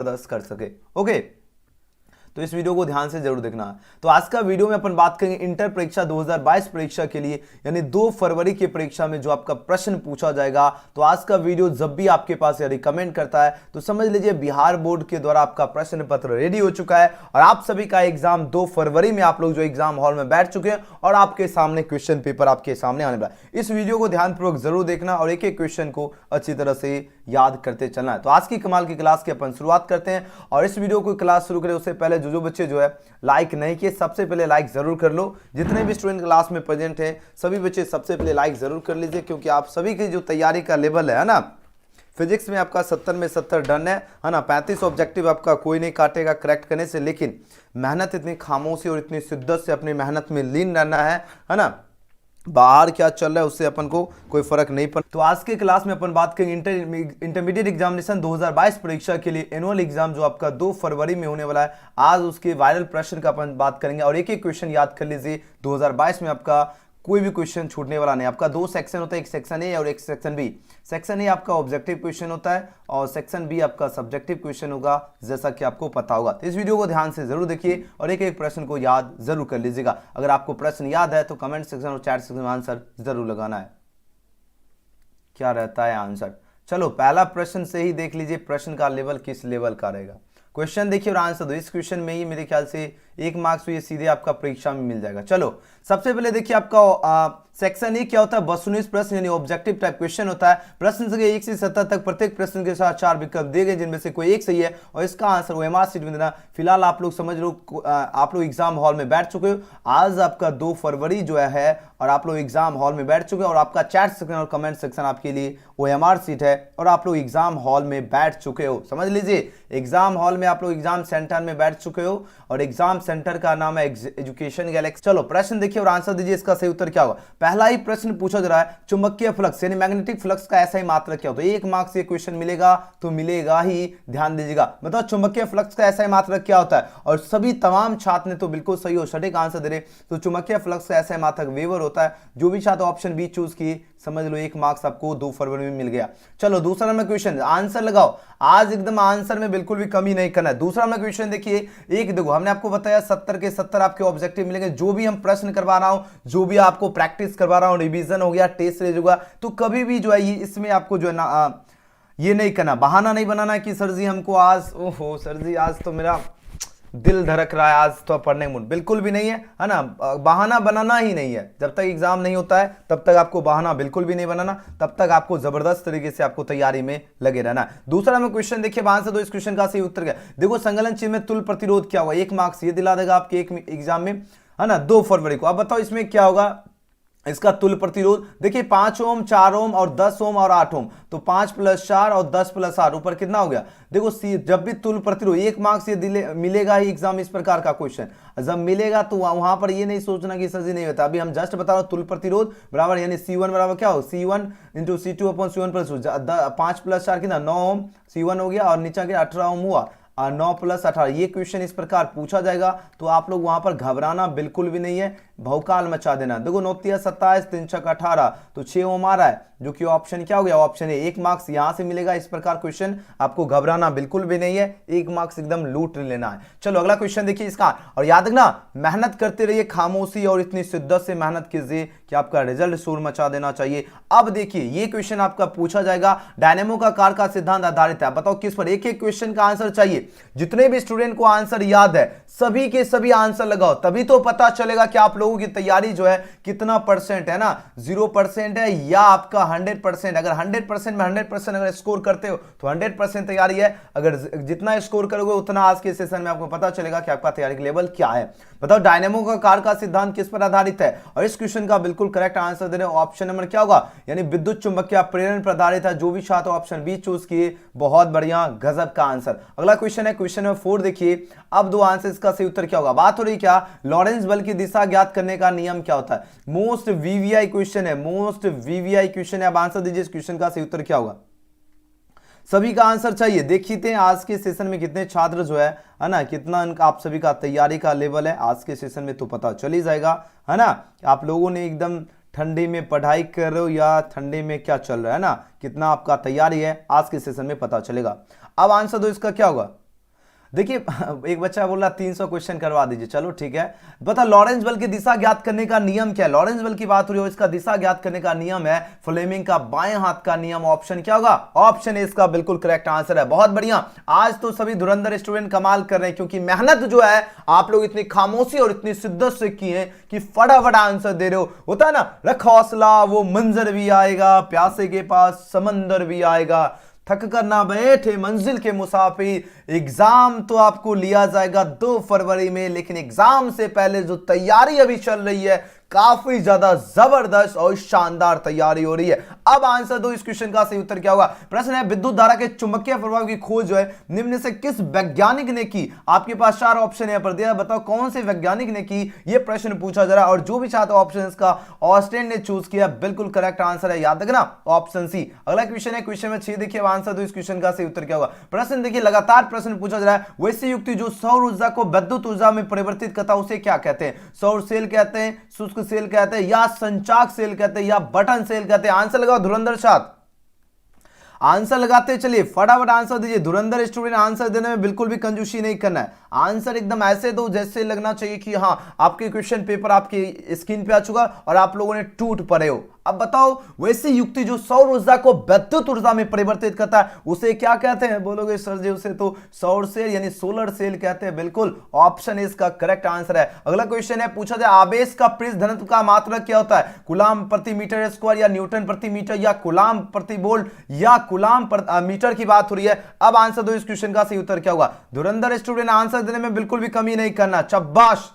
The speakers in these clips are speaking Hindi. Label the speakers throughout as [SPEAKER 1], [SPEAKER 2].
[SPEAKER 1] जबरदस्त कर सके। ओके, तो इस वीडियो को ध्यान से जरूर देखना। तो आज का वीडियो में अपन बात करेंगे इंटर परीक्षा 2022 परीक्षा के लिए, यानी 2 फरवरी की परीक्षा में जो आपका प्रश्न पूछा जाएगा। तो आज का वीडियो जब भी आपके पास रिकमेंड करता है तो समझ लीजिए बिहार बोर्ड के द्वारा आपका प्रश्न पत्र रेडी हो चुका है और आप सभी का एग्जाम 2 फरवरी में आप लोग जो एग्जाम हॉल में बैठ चुके हैं और आपके सामने क्वेश्चन पेपर आपके सामने आने वाला है। इस वीडियो को ध्यानपूर्वक जरूर देखना और एक एक क्वेश्चन को अच्छी तरह से याद करते चलना है। तो आज की कमाल की क्लास की अपन शुरुआत करते हैं और इस वीडियो को क्लास शुरू करें उससे पहले जो बच्चे जो है लाइक नहीं किए सबसे पहले लाइक जरूर कर लो। जितने भी स्टूडेंट क्लास में प्रेजेंट हैं सभी बच्चे सबसे पहले लाइक जरूर कर लीजिए, क्योंकि आप सभी की जो तैयारी का लेवल है ना, फिजिक्स में आपका 70 में 70 डन है ना। 35 ऑब्जेक्टिव आपका कोई नहीं काटेगा करेक्ट करने से, लेकिन मेहनत इतनी खामोशी और इतनी शिद्दत से अपनी मेहनत में लीन रहना है ना। बाहर क्या चल रहा है उससे अपन को कोई फर्क नहीं पड़ता। तो आज के क्लास में अपन बात करेंगे इंटरमीडिएट एग्जामिनेशन 2022 परीक्षा के लिए एनुअल एग्जाम जो आपका 2 फरवरी में होने वाला है। आज उसके वायरल प्रश्न का अपन बात करेंगे और एक एक क्वेश्चन याद कर लीजिए। 2022 में आपका कोई भी क्वेश्चन छूटने वाला नहीं। आपका 2 सेक्शन होता है, एक सेक्शन ए और एक सेक्शन बी। सेक्शन ए आपका ऑब्जेक्टिव क्वेश्चन होता है और सेक्शन बी आपका सब्जेक्टिव क्वेश्चन होगा, जैसा कि आपको पता होगा। तो इस वीडियो को ध्यान से जरूर देखिए और एक एक प्रश्न को याद जरूर कर लीजिएगा। अगर आपको प्रश्न याद है तो कमेंट सेक्शन और चैट सेक्शन में आंसर जरूर लगाना है। क्या रहता है आंसर? चलो पहला प्रश्न से ही देख लीजिए प्रश्न का लेवल किस लेवल का रहेगा। क्वेश्चन देखिए और आंसर दो। इस क्वेश्चन में ही मेरे ख्याल से 1 मार्क्स तो ये सीधे आपका परीक्षा में मिल जाएगा। चलो सबसे पहले देखिए आपका सेक्शन ए क्या होता है, वस्तुनिष्ठ प्रश्न यानी ऑब्जेक्टिव टाइप क्वेश्चन होता है। प्रश्न संख्या 1 से 70 तक प्रत्येक प्रश्न के साथ 4 विकल्प दिए गए जिनमें से कोई एक सही है और इसका आंसर ओएमआर शीट में देना। फिलहाल आप लोग समझ लो आप लोग एग्जाम हॉल में बैठ चुके हो। आज आपका 2 फरवरी जो है और आप लोग एग्जाम हॉल में बैठ चुके हो और आपका चैट सेक्शन और कमेंट सेक्शन आपके लिए ओएमआर शीट है और आप लोग एग्जाम हॉल में बैठ चुके हो। समझ लीजिए एग्जाम हॉल में आप लोग एग्जाम सेंटर में बैठ चुके हो और एग्जाम सेंटर का नाम है एजुकेशन गैलेक्सी। चलो प्रश्न देखिए और आंसर दीजिए। इसका सही उत्तर क्या होगा? पहला ही प्रश्न पूछा जा रहा है चुंबकीय फ्लक्स यानी मैग्नेटिक फ्लक्स का ऐसा ही मात्रक क्या होता है। 1 मार्क्स ये क्वेश्चन मिलेगा तो मिलेगा ही, ध्यान दीजिएगा। बताओ चुंबकीय फ्लक्स का ऐसा ही मात्रक क्या होता है? और सभी तमाम छात्र ने तो बिल्कुल सही और सटीक आंसर दे रहे। तो चुंबकीय फ्लक्स का ऐसा ही मात्रक वेबर होता है। जो भी छात्र ऑप्शन बी चूज किए समझ लो 1 मार्क्स आपको 2 फरवरी में मिल गया। चलो दूसरा नंबर क्वेश्चन आंसर लगाओ। आज एकदम आंसर में बिल्कुल भी कमी नहीं करना है। दूसरा नंबर क्वेश्चन देखिए, एक देखो हमने आपको बताया 70 के 70 आपके ऑब्जेक्टिव मिलेंगे। जो भी हम प्रश्न करवा रहा हूं, जो भी आपको प्रैक्टिस करवा रहा हूं, रिवीजन हो गया, टेस्ट सीरीज होगा, तो कभी भी जो है ये इसमें आपको जो है ना ये नहीं करना, बहाना नहीं बनाना कि सर जी हमको आज ओहो सर जी आज तो मेरा दिल धड़क रहा है, आज तो पढ़ने मूड बिल्कुल भी नहीं है ना। बहाना बनाना ही नहीं है। जब तक एग्जाम नहीं होता है तब तक आपको बहाना बिल्कुल भी नहीं बनाना, तब तक आपको जबरदस्त तरीके से आपको तैयारी में लगे रहना है। दूसरा में क्वेश्चन देखिए आंसर दो। इस क्वेश्चन का सही उत्तर क्या? देखो संगलन चिन्ह में तुल्य प्रतिरोध क्या होगा? 1 मार्क्स ये दिला देगा आपके एक एग्जाम में है ना 2 फरवरी को। अब बताओ इसमें क्या होगा इसका तुल्य प्रतिरोध। देखिए 5 ओम 4 ओम और 10 ओम और 8 ओम, तो 5 + 4 और 10 + 8 ऊपर कितना हो गया? देखो जब भी तुल्य प्रतिरोध 1 मार्क्स ये मिलेगा ही एग्जाम इस प्रकार का क्वेश्चन जब मिलेगा तो वहां पर ये नहीं सोचना कि सर जी नहीं होता। अभी हम जस्ट बता रहे हो तुल्य प्रतिरोध बराबर यानी C1 बराबर क्या हो C1 × C2/C1 + 5 + 4 कितना 9 ओम C1 हो गया और नीचे के 18 ओम हुआ 9 + 18। ये क्वेश्चन इस प्रकार पूछा जाएगा तो आप लोग वहां पर घबराना बिल्कुल भी नहीं है, भौकाल मचा देना। देखो 9 × 3 = 27 3 × 6 = 18 तो 6 ओम आ रहा है जो कि ऑप्शन क्या हो गया? Option A. 1 मार्क्स यहां से मिलेगा। इस प्रकार क्वेश्चन आपको घबराना बिल्कुल भी नहीं है, 1 मार्क्स एकदम लूट लेना है। चलो अगला क्वेश्चन देखिए इसका और याद रखना मेहनत करते रहिए, खामोशी और इतनी शिद्दत से मेहनत कीजिए कि आपका रिजल्ट शोर मचा देना चाहिए। अब देखिए ये क्वेश्चन आपका पूछा जाएगा डायनेमो का कार्य का सिद्धांत आधारित है। बताओ किस पर? एक एक क्वेश्चन का आंसर चाहिए। जितने भी स्टूडेंट को आंसर याद है सभी के सभी आंसर लगाओ, तभी तो पता चलेगा कि आप लोगों की तैयारी जो है कितना परसेंट है ना। 0% है या आपका 100%। अगर 100% में 100% अगर स्कोर करते हो तो 100% तैयारी है। अगर जितना स्कोर करोगे उतना आज के सेशन में आपको पता चलेगा कि आपका तैयारी का लेवल क्या है। बताओ डायनेमो का कार्य का सिद्धांत किस पर आधारित है? और इस क्वेश्चन का बिल्कुल करेक्ट आंसर दे रहे हो ऑप्शन नंबर क्या होगा? यानी विद्युत चुंबकीय प्रेरण पर आधारित है। जो भी छात्र ऑप्शन बी चूज किए बहुत बढ़िया, गजब का आंसर। अगला क्वेश्चन है क्वेश्चन नंबर 4 देखिए। अब 2 आंसर इसका सही उत्तर क्या होगा? बात हो रही क्या लॉरेंस बल की दिशा ज्ञात करने का नियम क्या होता है? मोस्ट वीवीआई क्वेश्चन है, मोस्ट वीवीआई क्वेश्चन है। अब आंसर दीजिए इस क्वेश्चन का सही उत्तर क्या होगा? सभी का आंसर चाहिए। देखते हैं आज के सेशन में कितने छात्र जो है ना कितना आप सभी का तैयारी का लेवल है। आज के सेशन में तो पता चल ही जाएगा है ना। आप लोगों ने एकदम ठंडी में पढ़ाई कर रहे हो या ठंडी में क्या चल रहा है ना, कितना आपका तैयारी है आज के सेशन में पता चलेगा। अब आंसर दो इसका क्या होगा? देखिए एक बच्चा बोल रहा 300 क्वेश्चन करवा दीजिए, चलो ठीक है। बता लॉरेंस बल की दिशा ज्ञात करने का नियम क्या है? लॉरेंस बल की बात हो रही है, इसका दिशा ज्ञात करने का नियम है फ्लेमिंग का बाएं हाथ का नियम। ऑप्शन क्या होगा? ऑप्शन ए इसका बिल्कुल करेक्ट आंसर है। बहुत बढ़िया, आज तो सभी धुरंधर स्टूडेंट कमाल कर रहे हैं, क्योंकि मेहनत जो है आप लोग इतनी खामोशी और इतनी शिद्दत से की है कि फटाफट आंसर दे रहे हो। होता है ना, रख हौसला, वो मंजर भी आएगा, प्यासे के पास समंदर भी आएगा, थक कर ना बैठे मंजिल के मुसाफिर। एग्जाम तो आपको लिया जाएगा 2 फरवरी में, लेकिन एग्जाम से पहले जो तैयारी अभी चल रही है काफी ज्यादा जबरदस्त और शानदार तैयारी हो रही है। अब आंसर दो इस क्वेश्चन का, सही उत्तर क्या होगा? प्रश्न है विद्युत धारा के चुंबकीय प्रभाव की खोज जो है निम्न से किस वैज्ञानिक ने की? आपके पास 4 ऑप्शन यहां पर दिया, बताओ कौन से वैज्ञानिक ने की? यह प्रश्न पूछा जा रहा है और जो भी छात्र ऑप्शन इसका ऑस्टेन ने चूज किया, बिल्कुल करेक्ट आंसर है, याद रखना ऑप्शन सी। अगला क्वेश्चन है क्वेश्चन में 6, देखिए आंसर दो इस क्वेश्चन का, सही उत्तर क्या होगा? प्रश्न देखिए, लगातार प्रश्न पूछा जा रहा है, वैसी युक्ति जो सौर ऊर्जा को विद्युत ऊर्जा में परिवर्तित करता है उसे क्या कहते हैं? सौर सेल कहते हैं, शुष्क सेल कहते हैं, या संचाक सेल कहते हैं, या बटन सेल कहते हैं? आंसर लगाओ धुरंधर साथ, आंसर लगाते चलिए, फटाफट आंसर दीजिए। धुरंधर स्टूडेंट आंसर देने में बिल्कुल भी कंजूसी नहीं करना है, आंसर एकदम ऐसे दो जैसे लगना चाहिए कि हाँ आपके क्वेश्चन पेपर आपकी स्क्रीन पे आ चुका और आप लोगों ने टूट पड़े हो। अब बताओ वैसी युक्ति जो सौर ऊर्जा को विद्युत ऊर्जा में परिवर्तित करता है उसे क्या कहते हैं? बोलोगे सर जी उसे तो सौर सेल यानी सोलर सेल कहते हैं, बिल्कुल ऑप्शन ए इसका करेक्ट आंसर है। अगला क्वेश्चन है, पूछा जाए आवेश का पृष्ठ घनत्व का मात्रक क्या होता है? कूलाम प्रति मीटर स्क्वायर, या न्यूटन प्रति मीटर, या कूलाम प्रति वोल्ट, या कूलाम मीटर की बात हो रही है? अब आंसर दो इस क्वेश्चन का, सही उत्तर क्या होगा? धुरंधर स्टूडेंट आंसर देने में बिल्कुल भी कमी नहीं करना, शाबाश,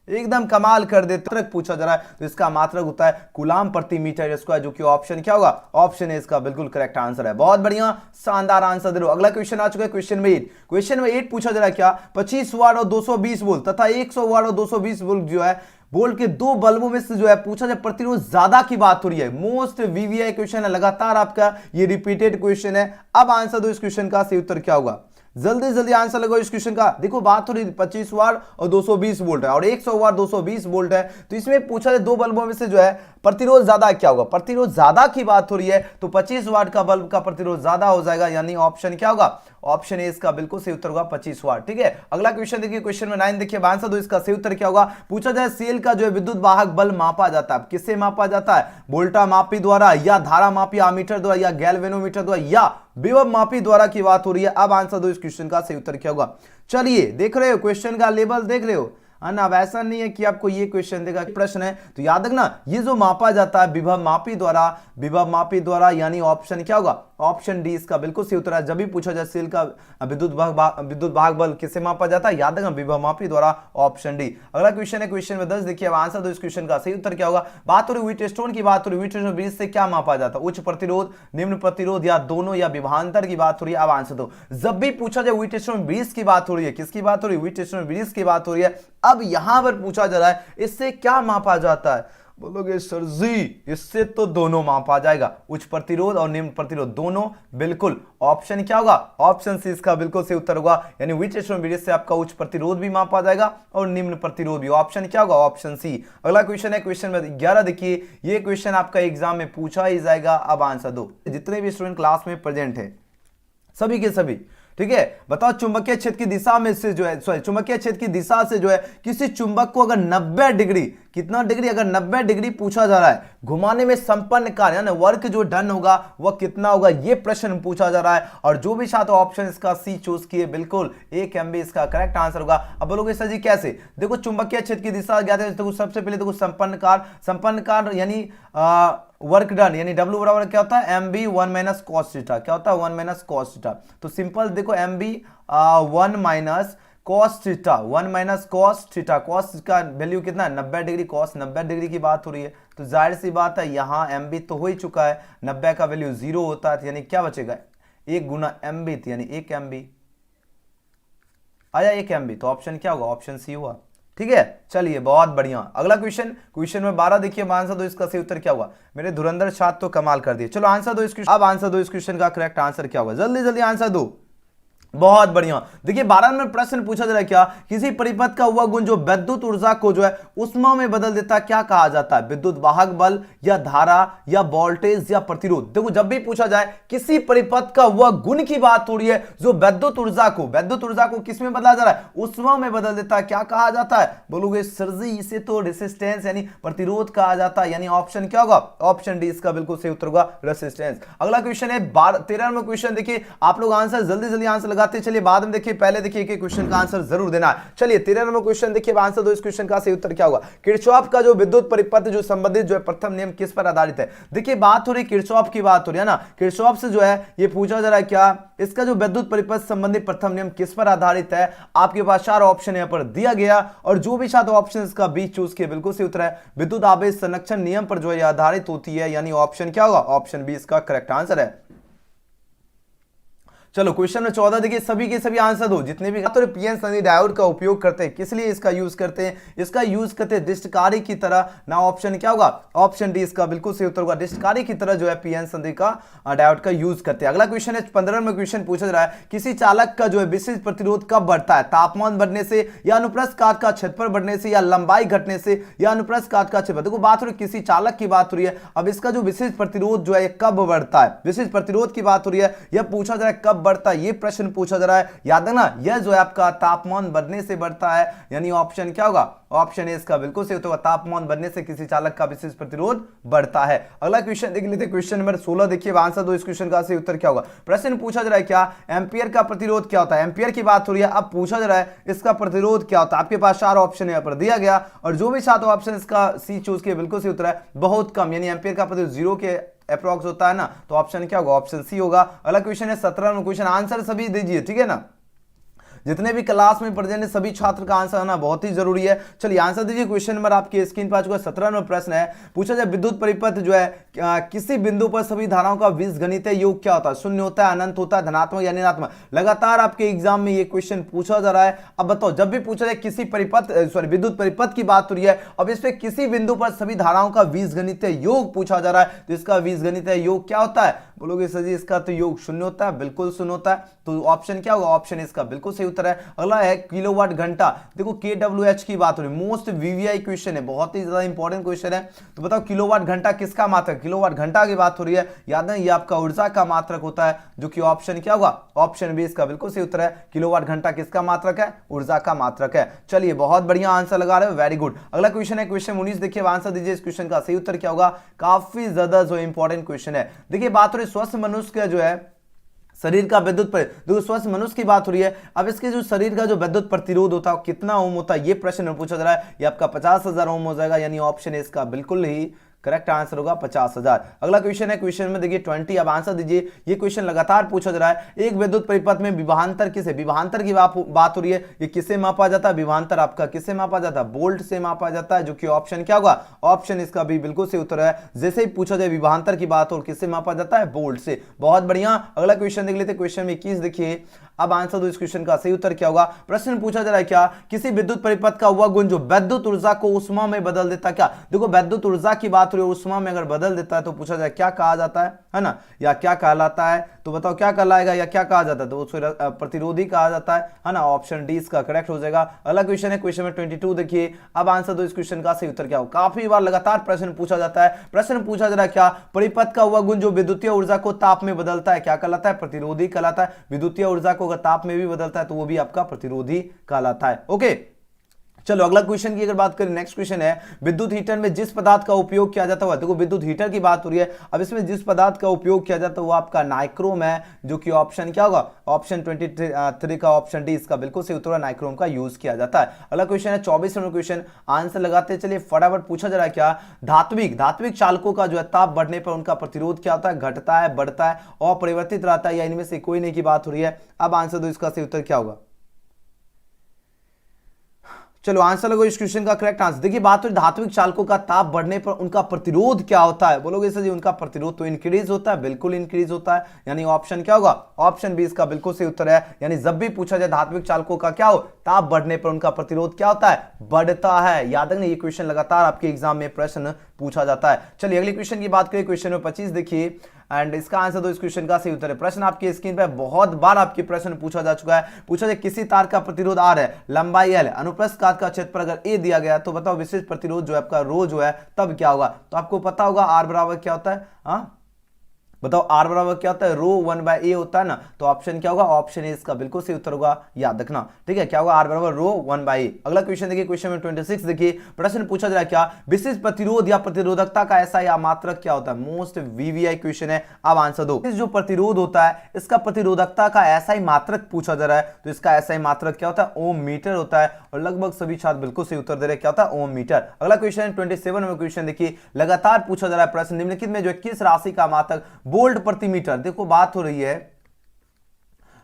[SPEAKER 1] एकदम कमाल कर देते। मात्रक पूछा जा रहा है तो इसका मात्रक होता है कूलाम प्रति मीटर स्क्वायर, जो कि ऑप्शन क्या होगा? ऑप्शन है इसका बिल्कुल करेक्ट आंसर है। बहुत बढ़िया, शानदार आंसर दे रहे हो। अगला क्वेश्चन आ चुका है क्वेश्चन में 8। क्वेश्चन में 8 पूछा जा रहा है क्या? 25 वाट और 220 वोल्ट तथा 100 वाट और 220 वोल्ट जो है बोल्ट के 2 बल्बों में से जो है पूछा जाए प्रतिरोध ज्यादा की बात हो रही है। मोस्ट वीवीआई क्वेश्चन है, लगातार आपका ये रिपीटेड क्वेश्चन है। अब आंसर दो इस क्वेश्चन का, सही उत्तर क्या होगा? जल्दी जल्दी आंसर लगाओ इस क्वेश्चन का। देखो बात हो रही 25 वाट और 220 वोल्ट है और 100 वाट 220 वोल्ट है, तो इसमें पूछा जाए 2 बल्बों में से जो है प्रतिरोध ज्यादा क्या होगा? प्रतिरोध ज्यादा की बात हो रही है तो 25 वाट का बल्ब का प्रतिरोध ज्यादा हो जाएगा, यानी ऑप्शन क्या होगा? ऑप्शन ए इसका बिल्कुल सही उत्तर होगा 25 वाट। ठीक है, अगला क्वेश्चन देखिए क्वेश्चन में 9 देखिए, आंसर दो इसका, सही उत्तर क्या होगा? पूछा जाए सेल का जो है विद्युत वाहक बल मापा जाता है, किससे मापा जाता है? वोल्टा मापी द्वारा, या धारा मापी आमीटर द्वारा, या गैल्वेनोमीटर द्वारा, या विभव मापी द्वारा की बात हो रही है। अब आंसर दो इस क्वेश्चन का, सही उत्तर क्या होगा? चलिए देख रहे हो क्वेश्चन का लेवल, देख रहे हो ना? अब ऐसा नहीं है कि आपको ये क्वेश्चन देगा, प्रश्न है तो याद रखना ये जो मापा जाता है विभव मापी द्वारा, विभव मापी द्वारा, यानी ऑप्शन क्या होगा? ऑप्शन डी इसका बिल्कुल सही उत्तर है। जब भी पूछा जाए सेल का विद्युत भाग बल किससे मापा जाता है, याद रखना विभव मापी द्वारा, ऑप्शन डी। अगला क्वेश्चन है क्वेश्चन में 10 देखिए, अब आंसर दो इस क्वेश्चन का, सही उत्तर क्या होगा? बात हो रही व्हीटस्टोन की, बात हो रही व्हीटस्टोन ब्रिज से क्या मापा जाता है? उच्च प्रतिरोध, निम्न प्रतिरोध, या दोनों, या विभवांतर की बात हो रही है? अब आंसर दो। जब भी पूछा जाए व्हीटस्टोन ब्रिज की बात हो रही है, किसकी बात हो रही है? व्हीटस्टोन ब्रिज की बात हो रही है। अब यहां पर पूछा जा रहा है इससे क्या मापा जाता है? बोलोगे सर जी इससे तो दोनों मापा जाएगा, उच्च प्रतिरोध और निम्न प्रतिरोध दोनों, बिल्कुल ऑप्शन क्या होगा? ऑप्शन सी इसका बिल्कुल सही उत्तर होगा, यानी व्हीटस्टोन ब्रिज से आपका उच्च प्रतिरोध भी मापा जाएगा और निम्न प्रतिरोध भी। ऑप्शन क्या होगा? Option C. अगला क्वेश्चन है क्वेश्चन में 11 देखिए, ये क्वेश्चन आपका एग्जाम में पूछा ही जाएगा। अब आंसर दो, जितने भी स्टूडेंट क्लास में प्रेजेंट है सभी के सभी, ठीक है, बताओ चुंबकीय क्षेत्र की दिशा में से जो है, सॉरी चुंबकीय क्षेत्र की दिशा से जो है किसी चुंबक को अगर 90 डिग्री, कितना डिग्री? अगर 90 डिग्री पूछा जा रहा है, घुमाने में संपन्न कार्य यानी वर्क जो डन होगा वह कितना होगा? ये प्रश्न पूछा जा रहा है और जो भी छात्र ऑप्शन इसका सी चूज किए, बिल्कुल 1 MB इसका करेक्ट आंसर होगा। अब बोलोगे सर जी कैसे? देखो चुंबकीय क्षेत्र की दिशा ज्ञात है, देखो सबसे पहले देखो संपन्न कार्य यानी वर्क डन, यानी W बराबर क्या होता है? MB 1 minus cos theta. क्या होता है? 1 माइनस कॉस थीटा। तो सिंपल देखो MB 1 minus cos theta, 1 minus cos theta, cos का वैल्यू कितना है? 90 डिग्री, कॉस 90 डिग्री की बात हो रही है तो जाहिर सी बात है यहाँ MB तो हो ही चुका है, 90 का वैल्यू 0 होता है, यानी क्या बचेगा? 1 गुना MB, यानी 1 MB आया, 1 MB, तो ऑप्शन क्या होगा? ऑप्शन सी हुआ। ठीक है, चलिए बहुत बढ़िया। अगला क्वेश्चन में 12 देखिए, आंसर दो इसका, सही उत्तर क्या होगा? मेरे धुरंधर छात्र तो कमाल कर दिए। चलो आंसर दो इस क्वेश्चन, अब आंसर दो इस क्वेश्चन का करेक्ट आंसर क्या होगा? जल्दी जल्दी आंसर दो। बहुत बढ़िया। देखिए 12 नंबर प्रश्न पूछा जा रहा है क्या, किसी परिपथ का हुआ गुण जो विद्युत ऊर्जा को जो है उष्मा में बदल देता है, क्या कहा जाता है? विद्युत वाहक बल या धारा या वोल्टेज या प्रतिरोध। देखो जब भी पूछा जाए किसी परिपथ का हुआ गुण की बात हो रही है जो विद्युत ऊर्जा को किस में बदला जा रहा है? उष्मा में बदल देता है, क्या कहा जाता है? बोलोगे सर जी इसे तो रेसिस्टेंस यानी प्रतिरोध कहा जाता है, यानी ऑप्शन क्या होगा? ऑप्शन डी इसका बिल्कुल सही उत्तर होगा, रेसिस्टेंस। अगला क्वेश्चन है 13 नंबर क्वेश्चन। देखिए आप लोग आंसर जल्दी जल्दी आंसर लगाते चलिए, बाद में देखिए पहले देखिए एक क्वेश्चन का आंसर जरूर देना है। चलिए 13 नंबर क्वेश्चन देखिए, आंसर दो इस क्वेश्चन का सही उत्तर क्या होगा? किरचॉफ का जो विद्युत परिपथ जो संबंधित जो है प्रथम नियम किस पर आधारित है? देखिए बात हो रही किरचॉफ की बात हो रही है ना, किरचॉफ से जो है ये पूछा जा रहा है क्या, इसका जो विद्युत परिपथ संबंधित प्रथम नियम किस पर आधारित है? आपके पास 4 ऑप्शन यहां पर दिया गया और जो भी 7 ऑप्शन इसका बी चूज किया बिल्कुल सही उत्तर है, विद्युत आवेश संरक्षण नियम पर जो है आधारित होती है, यानी ऑप्शन क्या होगा? ऑप्शन बी इसका करेक्ट आंसर है। चलो क्वेश्चन में 14 देखिए, सभी के सभी आंसर दो जितने भी। तो पीएन संधि डायोड का उपयोग करते हैं, किस लिए इसका यूज करते हैं? इसका यूज करते हैं दृष्टिकारी की तरह ना, ऑप्शन क्या होगा? ऑप्शन डी इसका बिल्कुल सही उत्तर होगा, दृष्टिकारी की तरह जो है पीएन संधि का डायोड का यूज करते हैं। अगला क्वेश्चन है 15 में क्वेश्चन पूछा जा रहा है, किसी चालक का जो है विशिष्ट प्रतिरोध कब बढ़ता है? तापमान बढ़ने से या अनुप्रस्थ काट का क्षेत्रफल बढ़ने से या लंबाई घटने से या अनुप्रस्थ काट का क्षेत्रफल। देखो बात हो रही किसी चालक की बात हो रही है, अब इसका जो विशिष्ट प्रतिरोध जो है कब बढ़ता है? विशिष्ट प्रतिरोध की बात हो रही है, यह पूछा जा रहा है कब बढ़ता है, ये प्रश्न पूछा जा रहा है। याद है ना, यह जो है आपका तापमान बढ़ने से बढ़ता है, यानी ऑप्शन क्या होगा? ऑप्शन ए इसका बिल्कुल सही उत्तर होगा, तापमान बढ़ने से किसी चालक का विशिष्ट प्रतिरोध बढ़ता है। अगला क्वेश्चन देख लेते हैं, क्वेश्चन नंबर 16 देखिए, आंसर दो इस क्वेश्चन का सही उत्तर क्या होगा? प्रश्न पूछा जा रहा है क्या, एम्पियर का प्रतिरोध क्या होता है? एम्पियर की बात हो रही है, अब पूछा जा रहा है इसका प्रतिरोध क्या होता है। आपके पास 4 ऑप्शन यहां पर दिया गया और जो भी 7 ऑप्शन इसका सी चूज किया बिल्कुल सही उत्तर है, बहुत कम, यानी एम्पियर का प्रतिरोध 0 के अप्रॉक्स होता है ना, तो ऑप्शन क्या होगा? ऑप्शन सी होगा। अगला क्वेश्चन है 17 में क्वेश्चन, आंसर सभी दीजिए, ठीक है ना, जितने भी क्लास में प्रेजेंट है सभी छात्र का आंसर आना बहुत ही जरूरी है। चलिए आंसर दीजिए, क्वेश्चन नंबर आपकी स्क्रीन पर आ चुका है। 17 नंबर प्रश्न है, पूछा जाए विद्युत परिपथ जो है किसी बिंदु पर सभी धाराओं का बीजगणितीय योग क्या होता है? शून्य होता है, अनंत होता है, धनात्मक या ऋणात्मक? लगातार आपके एग्जाम में ये क्वेश्चन पूछा जा रहा है। अब बताओ, जब भी पूछा जाए किसी परिपथ विद्युत परिपथ की बात हो रही है, अब इस पे किसी बिंदु पर सभी धाराओं का बीजगणितीय योग पूछा जा रहा है, तो इसका बीजगणितीय योग क्या होता है? बोलोगे सर जी इसका तो योग शून्य होता है, बिल्कुल शून्य होता है, तो ऑप्शन क्या होगा? ऑप्शन इसका बिल्कुल सही उत्तर है। अगला है किलोवाट घंटा। देखो KWH की बात हो रही है, मोस्ट VVI क्वेश्चन है, बहुत ही ज्यादा इंपॉर्टेंट क्वेश्चन है। तो बताओ किलोवाट घंटा किसका मात्रक? किलोवाट घंटा की बात हो रही है, याद है ये आपका ऊर्जा का मात्रक होता है, जो कि ऑप्शन क्या होगा? ऑप्शन बी इसका बिल्कुल सही उत्तर है। किलोवाट घंटा किसका मात्रक है? ऊर्जा का मात्रक है। चलिए बहुत बढ़िया आंसर लगा रहे हो, वेरी गुड। अगला क्वेश्चन है क्वेश्चन 19 देखिए, आंसर दीजिए इस क्वेश्चन का सही उत्तर क्या होगा? काफी ज्यादा जो इंपॉर्टेंट क्वेश्चन है। देखिए बात हो रही स्वस्थ मनुष्य का जो है शरीर का विद्युत देखो स्वस्थ मनुष्य की बात हो रही है, अब इसके जो शरीर का जो विद्युत प्रतिरोध होता है कितना ओम होता है, ये प्रश्न में पूछा जा रहा है। ये आपका 50,000 ओम हो जाएगा, यानी ऑप्शन है इसका बिल्कुल ही करेक्ट आंसर होगा 50,000। अगला क्वेश्चन है क्वेश्चन में देखिए 20, अब आंसर दीजिए। ये क्वेश्चन लगातार पूछा जा रहा है, एक विद्युत परिपथ में विभवांतर किसे, विभवांतर की बात हो रही है, ये किसे मापा जाता है? विभवांतर आपका किसे मापा जाता है? वोल्ट से मापा जाता है, जो कि ऑप्शन क्या होगा? ऑप्शन इसका भी बिल्कुल सही उत्तर है। जैसे ही पूछा जाए विभवांतर की बात हो, किससे मापा जाता है? वोल्ट से। बहुत बढ़िया। अगला क्वेश्चन देख लेते हैं, क्वेश्चन में 21 देखिए, अब आंसर दो इस क्वेश्चन का सही उत्तर क्या होगा? प्रश्न पूछा जा रहा है क्या, किसी विद्युत परिपथ का हुआ गुण जो विद्युत ऊर्जा को उष्मा में बदल देता, क्या? देखो विद्युत ऊर्जा की बात हो रही है, उष्मा में अगर बदल देता है तो पूछा जाए क्या कहा जाता है ना, या क्या कहलाता है? तो बताओ क्या कहलाएगा या क्या कहा जाता है? तो उसको प्रतिरोधी कहा जाता है ना, ऑप्शन डी इसका करेक्ट हो जाएगा। अगला क्वेश्चन है क्वेश्चन में 22 देखिए, अब आंसर दो इस क्वेश्चन का सही उत्तर क्या होगा? काफी बार लगातार प्रश्न पूछा जाता है। प्रश्न पूछा जा रहा है क्या, परिपथ का हुआ गुण जो विद्युतीय ऊर्जा को ताप में बदलता है, क्या कहलाता है? प्रतिरोधी कहलाता है। विद्युतीय ऊर्जा को अगर ताप में भी बदलता है तो वो भी आपका प्रतिरोधी कहलाता है। ओके, चलो अगला क्वेश्चन की अगर बात करें, नेक्स्ट क्वेश्चन है, विद्युत हीटर में जिस पदार्थ का उपयोग किया जाता है, देखो विद्युत हीटर की बात हो रही है, अब इसमें जिस पदार्थ का उपयोग किया जाता है वो आपका नाइक्रोम है, जो कि ऑप्शन क्या होगा? ऑप्शन 23 का ऑप्शन डी इसका बिल्कुल सही उत्तर है, नाइक्रोम का यूज किया जाता है। अगला क्वेश्चन है 24 नंबर क्वेश्चन, आंसर लगाते चलिए फटाफट। पूछा जा रहा है क्या, धात्विक चालकों का जो है ताप बढ़ने पर उनका प्रतिरोध क्या होता है? घटता है, बढ़ता है, अपरिवर्तित रहता है, या इनमें से कोई नहीं की बात हो रही है? अब आंसर दो इसका सही उत्तर क्या होगा? चलो आंसर लगो इस क्वेश्चन का करेक्ट आंसर। देखिए बात तो धात्विक चालकों का ताप बढ़ने पर उनका प्रतिरोध क्या होता है? बोलोगे सर जी उनका प्रतिरोध तो इंक्रीज होता है, बिल्कुल इंक्रीज होता है, यानी ऑप्शन क्या होगा? ऑप्शन बी इसका बिल्कुल सही उत्तर है। यानी जब भी पूछा जाए धात्विक चालकों का क्या हो, ताप बढ़ने पर उनका प्रतिरोध क्या होता है? बढ़ता है। याद रखना ये क्वेश्चन लगातार आपके एग्जाम में प्रश्न पूछा जाता है। चलिए अगले क्वेश्चन की बात करें, क्वेश्चन नंबर 25 देखिए, एंड इसका आंसर दो इस क्वेश्चन का सही उत्तर है। प्रश्न आपकी स्क्रीन पे बहुत बार आपके प्रश्न पूछा जा चुका है। पूछा जाए किसी तार का प्रतिरोध R है, लंबाई L है, अनुप्रस्थ काट का क्षेत्रफल अगर A दिया गया तो बताओ विशेष प्रतिरोध जो है आपका रो जो है तब क्या होगा। तो आपको पता होगा R बराबर क्या होता है, हाँ बताओ R बराबर क्या होता है, रो 1/A होता है ना। तो ऑप्शन क्या होगा, ऑप्शन ए इसका बिल्कुल सही उत्तर होगा, याद रखना। ठीक है, क्या होगा, R बराबर रो 1/A। अगला क्वेश्चन देखिए, क्वेश्चन में 26 देखिए, प्रश्न पूछा जा रहा है क्या, विशेष प्रतिरोध या प्रतिरोधकता का ऐसा या मात्रक क्या होता है। मोस्ट वीवीआई क्वेश्चन है, अब आंसर दो। इस जो प्रतिरोध होता है इसका प्रतिरोधकता का ऐसा ही मात्रक पूछा जा रहा है, तो इसका ऐसा ही मात्रक क्या होता है, ओम मीटर होता है। और लगभग सभी छात्र बिल्कुल सही उत्तर दे रहे हैं, क्या होता है, ओम मीटर। अगला क्वेश्चन 27 में क्वेश्चन देखिए, लगातार पूछा जा रहा है प्रश्न, निम्नलिखित में जो किस राशि का मात्रक वोल्ट प्रति मीटर, देखो बात हो रही है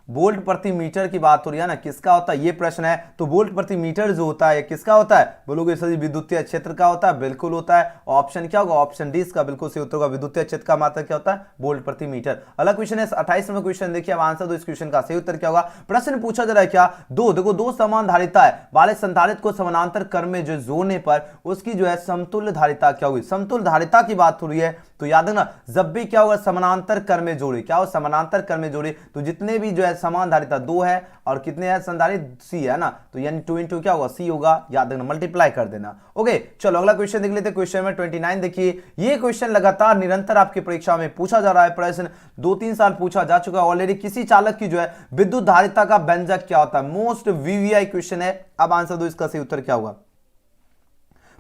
[SPEAKER 1] वोल्ट प्रति मीटर की बात हो रही है ना, किसका होता है ये प्रश्न है। तो वोल्ट प्रति मीटर जो होता है किसका होता है, बोलोगे सर विद्युतीय क्षेत्र का होता है, बिल्कुल होता है। ऑप्शन क्या होगा, ऑप्शन डी इसका बिल्कुल सही उत्तर होगा, विद्युतीय क्षेत्र का मात्रक क्या होता है, वोल्ट प्रति मीटर। अगला क्वेश्चन है 28वां क्वेश्चन देखिए, अब आंसर दो इस क्वेश्चन का सही उत्तर क्या होगा। प्रश्न पूछा जा रहा है क्या, दो समान धारिता वाले संधारित्र को समानांतर क्रम में जो जोड़ने पर उसकी जो है समतुल्य धारिता क्या होगी। समतुल्य धारिता की बात हो रही है, तो याद रखना जब भी क्या होगा समानांतर क्रम में जोड़े, क्या हो समानांतर क्रम में जोड़े, तो जितने भी जो है समान धारिता 2 है और कितने है संधारित्र C है ना, तो यानी 2 into क्या होगा, C होगा, याद रखना मल्टीप्लाई कर देना। ओके चलो अगला क्वेश्चन देख लेते हैं, क्वेश्चन में 29 देखिए, ये क्वेश्चन लगातार निरंतर आपकी परीक्षा में पूछा जा रहा है, प्रश्न 2-3 साल पूछा जा चुका है ऑलरेडी। किसी चालक की जो है विद्युत धारिता का व्यंजक क्या होता है, मोस्ट वीवीआई क्वेश्चन है। अब आंसर दो इसका सही उत्तर क्या होगा।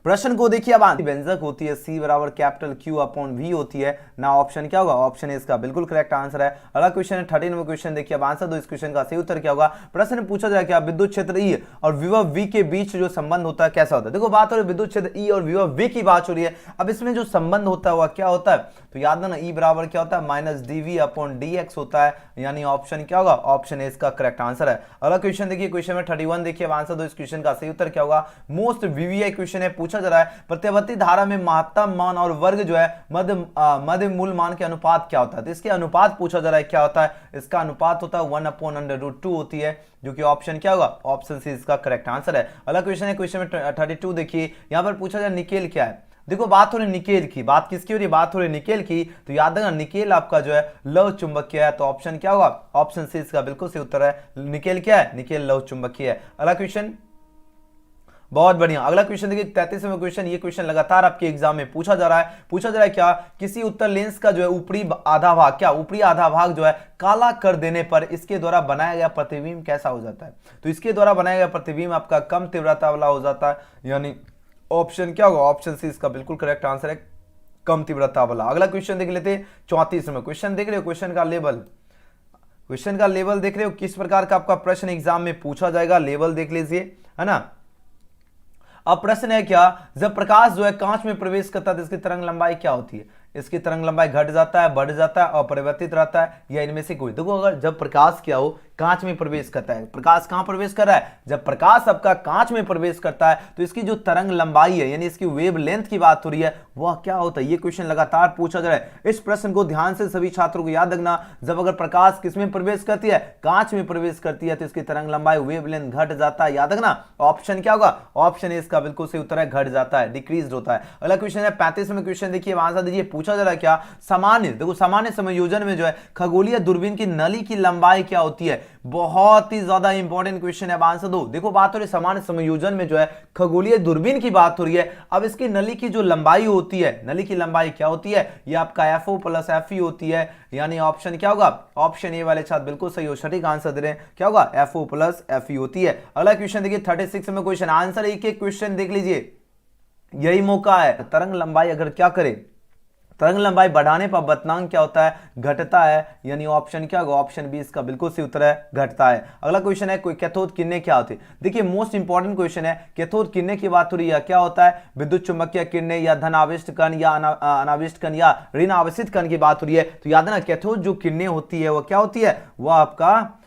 [SPEAKER 1] प्रश्न को देखिए, अब व्यंजक होती है C बराबर कैपिटल Q अपॉन V होती है ना। ऑप्शन क्या होगा, ऑप्शन ए इसका बिल्कुल करेक्ट आंसर है। अगला क्वेश्चन है 13वां क्वेश्चन देखिए, अब आंसर दो इस क्वेश्चन का सही उत्तर क्या होगा। प्रश्न पूछा जाए क्या, विद्युत क्षेत्र E और विभव V के बीच जो संबंध होता है कैसा होता है। देखो बात हो रही है विद्युत क्षेत्र E और विभव V की बात हो रही है। अब इसमें जो संबंध होता है वह क्या होता है, तो याद रखना E बराबर क्या होता है, माइनस dV अपॉन dx होता है, यानी ऑप्शन क्या होगा, ऑप्शन ए इसका करेक्ट आंसर है। अगला क्वेश्चन देखिए, क्वेश्चन में 31 देखिए, अब आंसर दो इस क्वेश्चन का सही उत्तर क्या होगा। मोस्ट वीवीआई क्वेश्चन है, पूछा जा रहा है प्रतिवर्ती धारा में महत्तम मान और वर्ग जो है मध्य मूल मान के अनुपात क्या होता है। तो इसके अनुपात पूछा जा रहा है, क्या होता है, इसका अनुपात होता है 1/√2 होती है, जो कि ऑप्शन क्या होगा, ऑप्शन सी इसका करेक्ट आंसर है। अगला क्वेश्चन है, क्वेश्चन में 32 देखिए, यहां पर पूछा जा रहा है निकेल क्या है। देखो बात हो रही निकेल की, बात किसकी हो रही है, बात हो रही निकेल की। तो याद रखना निकेल आपका जो है लौह चुंबकीय है, तो ऑप्शन क्या होगा, ऑप्शन सी इसका बिल्कुल सही उत्तर है। निकेल क्या है, निकेल लौह चुंबकीय है। अगला क्वेश्चन बहुत बढ़िया। अगला क्वेश्चन देखिए 33वां क्वेश्चन, ये क्वेश्चन लगातार आपके एग्जाम में पूछा जा रहा है। पूछा जा रहा है क्या, किसी उत्तर लेंस का जो है ऊपरी आधा भाग, क्या ऊपरी आधा भाग जो है काला कर देने पर इसके द्वारा बनाया गया प्रतिबिंब कैसा हो जाता है। तो इसके द्वारा बनाया गया प्रतिबिंब आपका कम तीव्रता वाला हो जाता है, यानी ऑप्शन क्या होगा, ऑप्शन सी इसका बिल्कुल करेक्ट आंसर है, कम तीव्रता वाला। अगला क्वेश्चन देख लेते हैं 34वां क्वेश्चन, देख रहे हो क्वेश्चन का लेवल, क्वेश्चन का लेवल देख रहे हो, किस प्रकार का आपका प्रश्न एग्जाम में पूछा जाएगा, लेवल देख लीजिए, है ना। अब प्रश्न है क्या, जब प्रकाश जो है कांच में प्रवेश करता है तो इसकी तरंग लंबाई क्या होती है। इसकी तरंग लंबाई घट जाता है, बढ़ जाता है, अपरिवर्तित रहता है, या इनमें से कोई। देखो अगर जब प्रकाश क्या हो कांच में प्रवेश करता है, प्रकाश कहां प्रवेश कर रहा है, जब प्रकाश आपका कांच में प्रवेश करता है तो इसकी जो तरंग लंबाई है यानी इसकी वेव लेंथ की बात हो रही है, वह क्या होता है। ये क्वेश्चन लगातार पूछा जा रहा है। इस प्रश्न को ध्यान से सभी छात्रों को याद रखना, जब अगर प्रकाश किसमें प्रवेश करती है, कांच में प्रवेश करती है, तो इसकी तरंग लंबाई वेव लेंथ घट जाता है, याद रखना ऑप्शन क्या होगा, ऑप्शन ए इसका बिल्कुल सही उत्तर है, घट जाता है, डिक्रीज होता है। अगला क्वेश्चन है 35वां क्वेश्चन देखिए, आंसर दीजिए। पूछा जा रहा है क्या, सामान्य, देखो सामान्य समायोजन में जो है खगोलीय दूरबीन की नली की लंबाई क्या होती है। बहुत ही ज्यादा इंपॉर्टेंट क्वेश्चन है, अब आंसर दो। देखो बात हो रही है सामान्य समायोजन में जो है खगोलीय दूरबीन की बात हो रही है। अब इसकी नली की जो लंबाई होती है, नली की लंबाई क्या होती है, ये आपका FO + FE होती है, यानी ऑप्शन क्या होगा, ऑप्शन ए वाले छात्र बिल्कुल सही हो, सटीक आंसर दे रहे हैं, क्या होगा, FO + FE होती है। अगला क्वेश्चन देखिए 36 में क्वेश्चन, आंसर एक एक क्वेश्चन देख लीजिए, यही मौका है। तरंग लंबाई अगर क्या करे, तरंग लंबाई बढ़ाने पर बतनांक क्या होता है, घटता है, यानी ऑप्शन क्या होगा, ऑप्शन बी इसका बिल्कुल सही उत्तर है, घटता है। अगला क्वेश्चन है, कोई कैथोड किरणें क्या होती है। देखिए मोस्ट इंपॉर्टेंट क्वेश्चन है, कैथोड किरणें की बात हो रही है, क्या होता है, विद्युत चुंबकीय किरणें या धन आवेशित कण या अनावेशित कण या ऋण आवेशित कण की बात हो रही है। तो याद है ना कैथोड जो किरणें होती है वह क्या होती है, वह आपका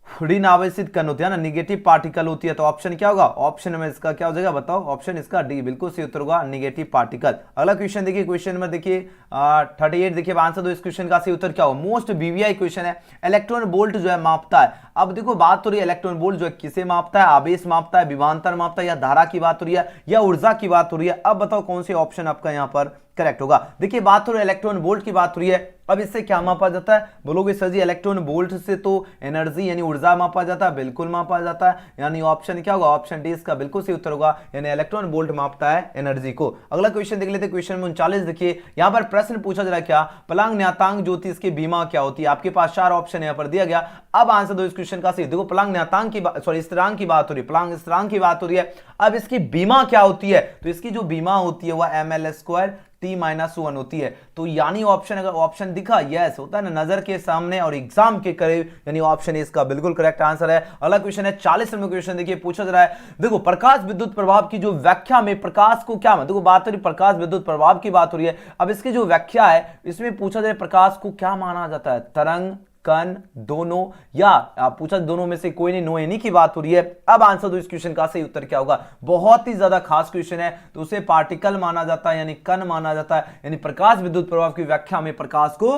[SPEAKER 1] ऋण आवेशित कण होती है ना, निगेटिव पार्टिकल होती है। तो ऑप्शन क्या होगा, ऑप्शन में इसका क्या हो जाएगा, बताओ, ऑप्शन इसका डी बिल्कुल सही उत्तर होगा, निगेटिव पार्टिकल। अगला क्वेश्चन देखिए, क्वेश्चन में देखिए 38 देखिए, आंसर दो इस क्वेश्चन का सही उत्तर क्या होगा। मोस्ट वीवीआई क्वेश्चन है, इलेक्ट्रॉन वोल्ट जो है मापता है। अब देखो बात हो रही है इलेक्ट्रॉन वोल्ट जो है किसे मापता है, आवेश मापता है, विभवांतर मापता है, या धारा की बात हो रही है, या ऊर्जा की बात हो रही है। अब बताओ कौन सी ऑप्शन आपका यहाँ पर करेक्ट होगा। देखिए बात हो रही है इलेक्ट्रॉन वोल्ट की बात हो रही है। अब इससे क्या मापा जाता है, बोलोगे सर जी इलेक्ट्रॉन वोल्ट से तो एनर्जी यानी ऊर्जा मापा जाता है, बिल्कुल मापा जाता है, यानी ऑप्शन क्या होगा, ऑप्शन डी इसका बिल्कुल सही उत्तर होगा, यानी इलेक्ट्रॉन वोल्ट मापता है एनर्जी को। अगला क्वेश्चन देख लेते हैं, क्वेश्चन 39 देखिए यहां पर प्रश्न पूछा जा रहा है क्या, पलंग न्यातांक ज्योति इसकी बीमा क्या होती है। आपके पास 4 ऑप्शन यहां पर दिया गया, अब आंसर दो इस क्वेश्चन का सही। देखो पलंग न्यातांक की सॉरी स्थिरांक की बात हो रही है, पलंग स्थिरांक की बात हो रही है। अब इसकी बीमा क्या होती है, तो इसकी जो बीमा होती है वह ml² T-1 होती है। तो यानी ऑप्शन, अगर ऑप्शन दिखा यस होता है ना नजर के सामने और एग्जाम के करीब, यानी ऑप्शन इसका बिल्कुल करेक्ट आंसर है। अगला क्वेश्चन है 40 नंबर क्वेश्चन, देखिए पूछा जा रहा है, देखो प्रकाश विद्युत प्रभाव की जो व्याख्या में प्रकाश को क्या, देखो बात हो रही प्रकाश विद्युत प्रभाव की बात हो रही है। अब इसकी जो व्याख्या है इसमें पूछा जा रहा है प्रकाश को क्या माना जाता है, तरंग, कण, दोनों, या पूछा दोनों में से कोई नहीं, नो एनी की बात हो रही है। अब आंसर दो इस क्वेश्चन का सही उत्तर क्या होगा, बहुत ही ज्यादा खास क्वेश्चन है, तो उसे पार्टिकल माना जाता है यानी कण माना जाता है, यानी प्रकाश विद्युत प्रभाव की व्याख्या में प्रकाश को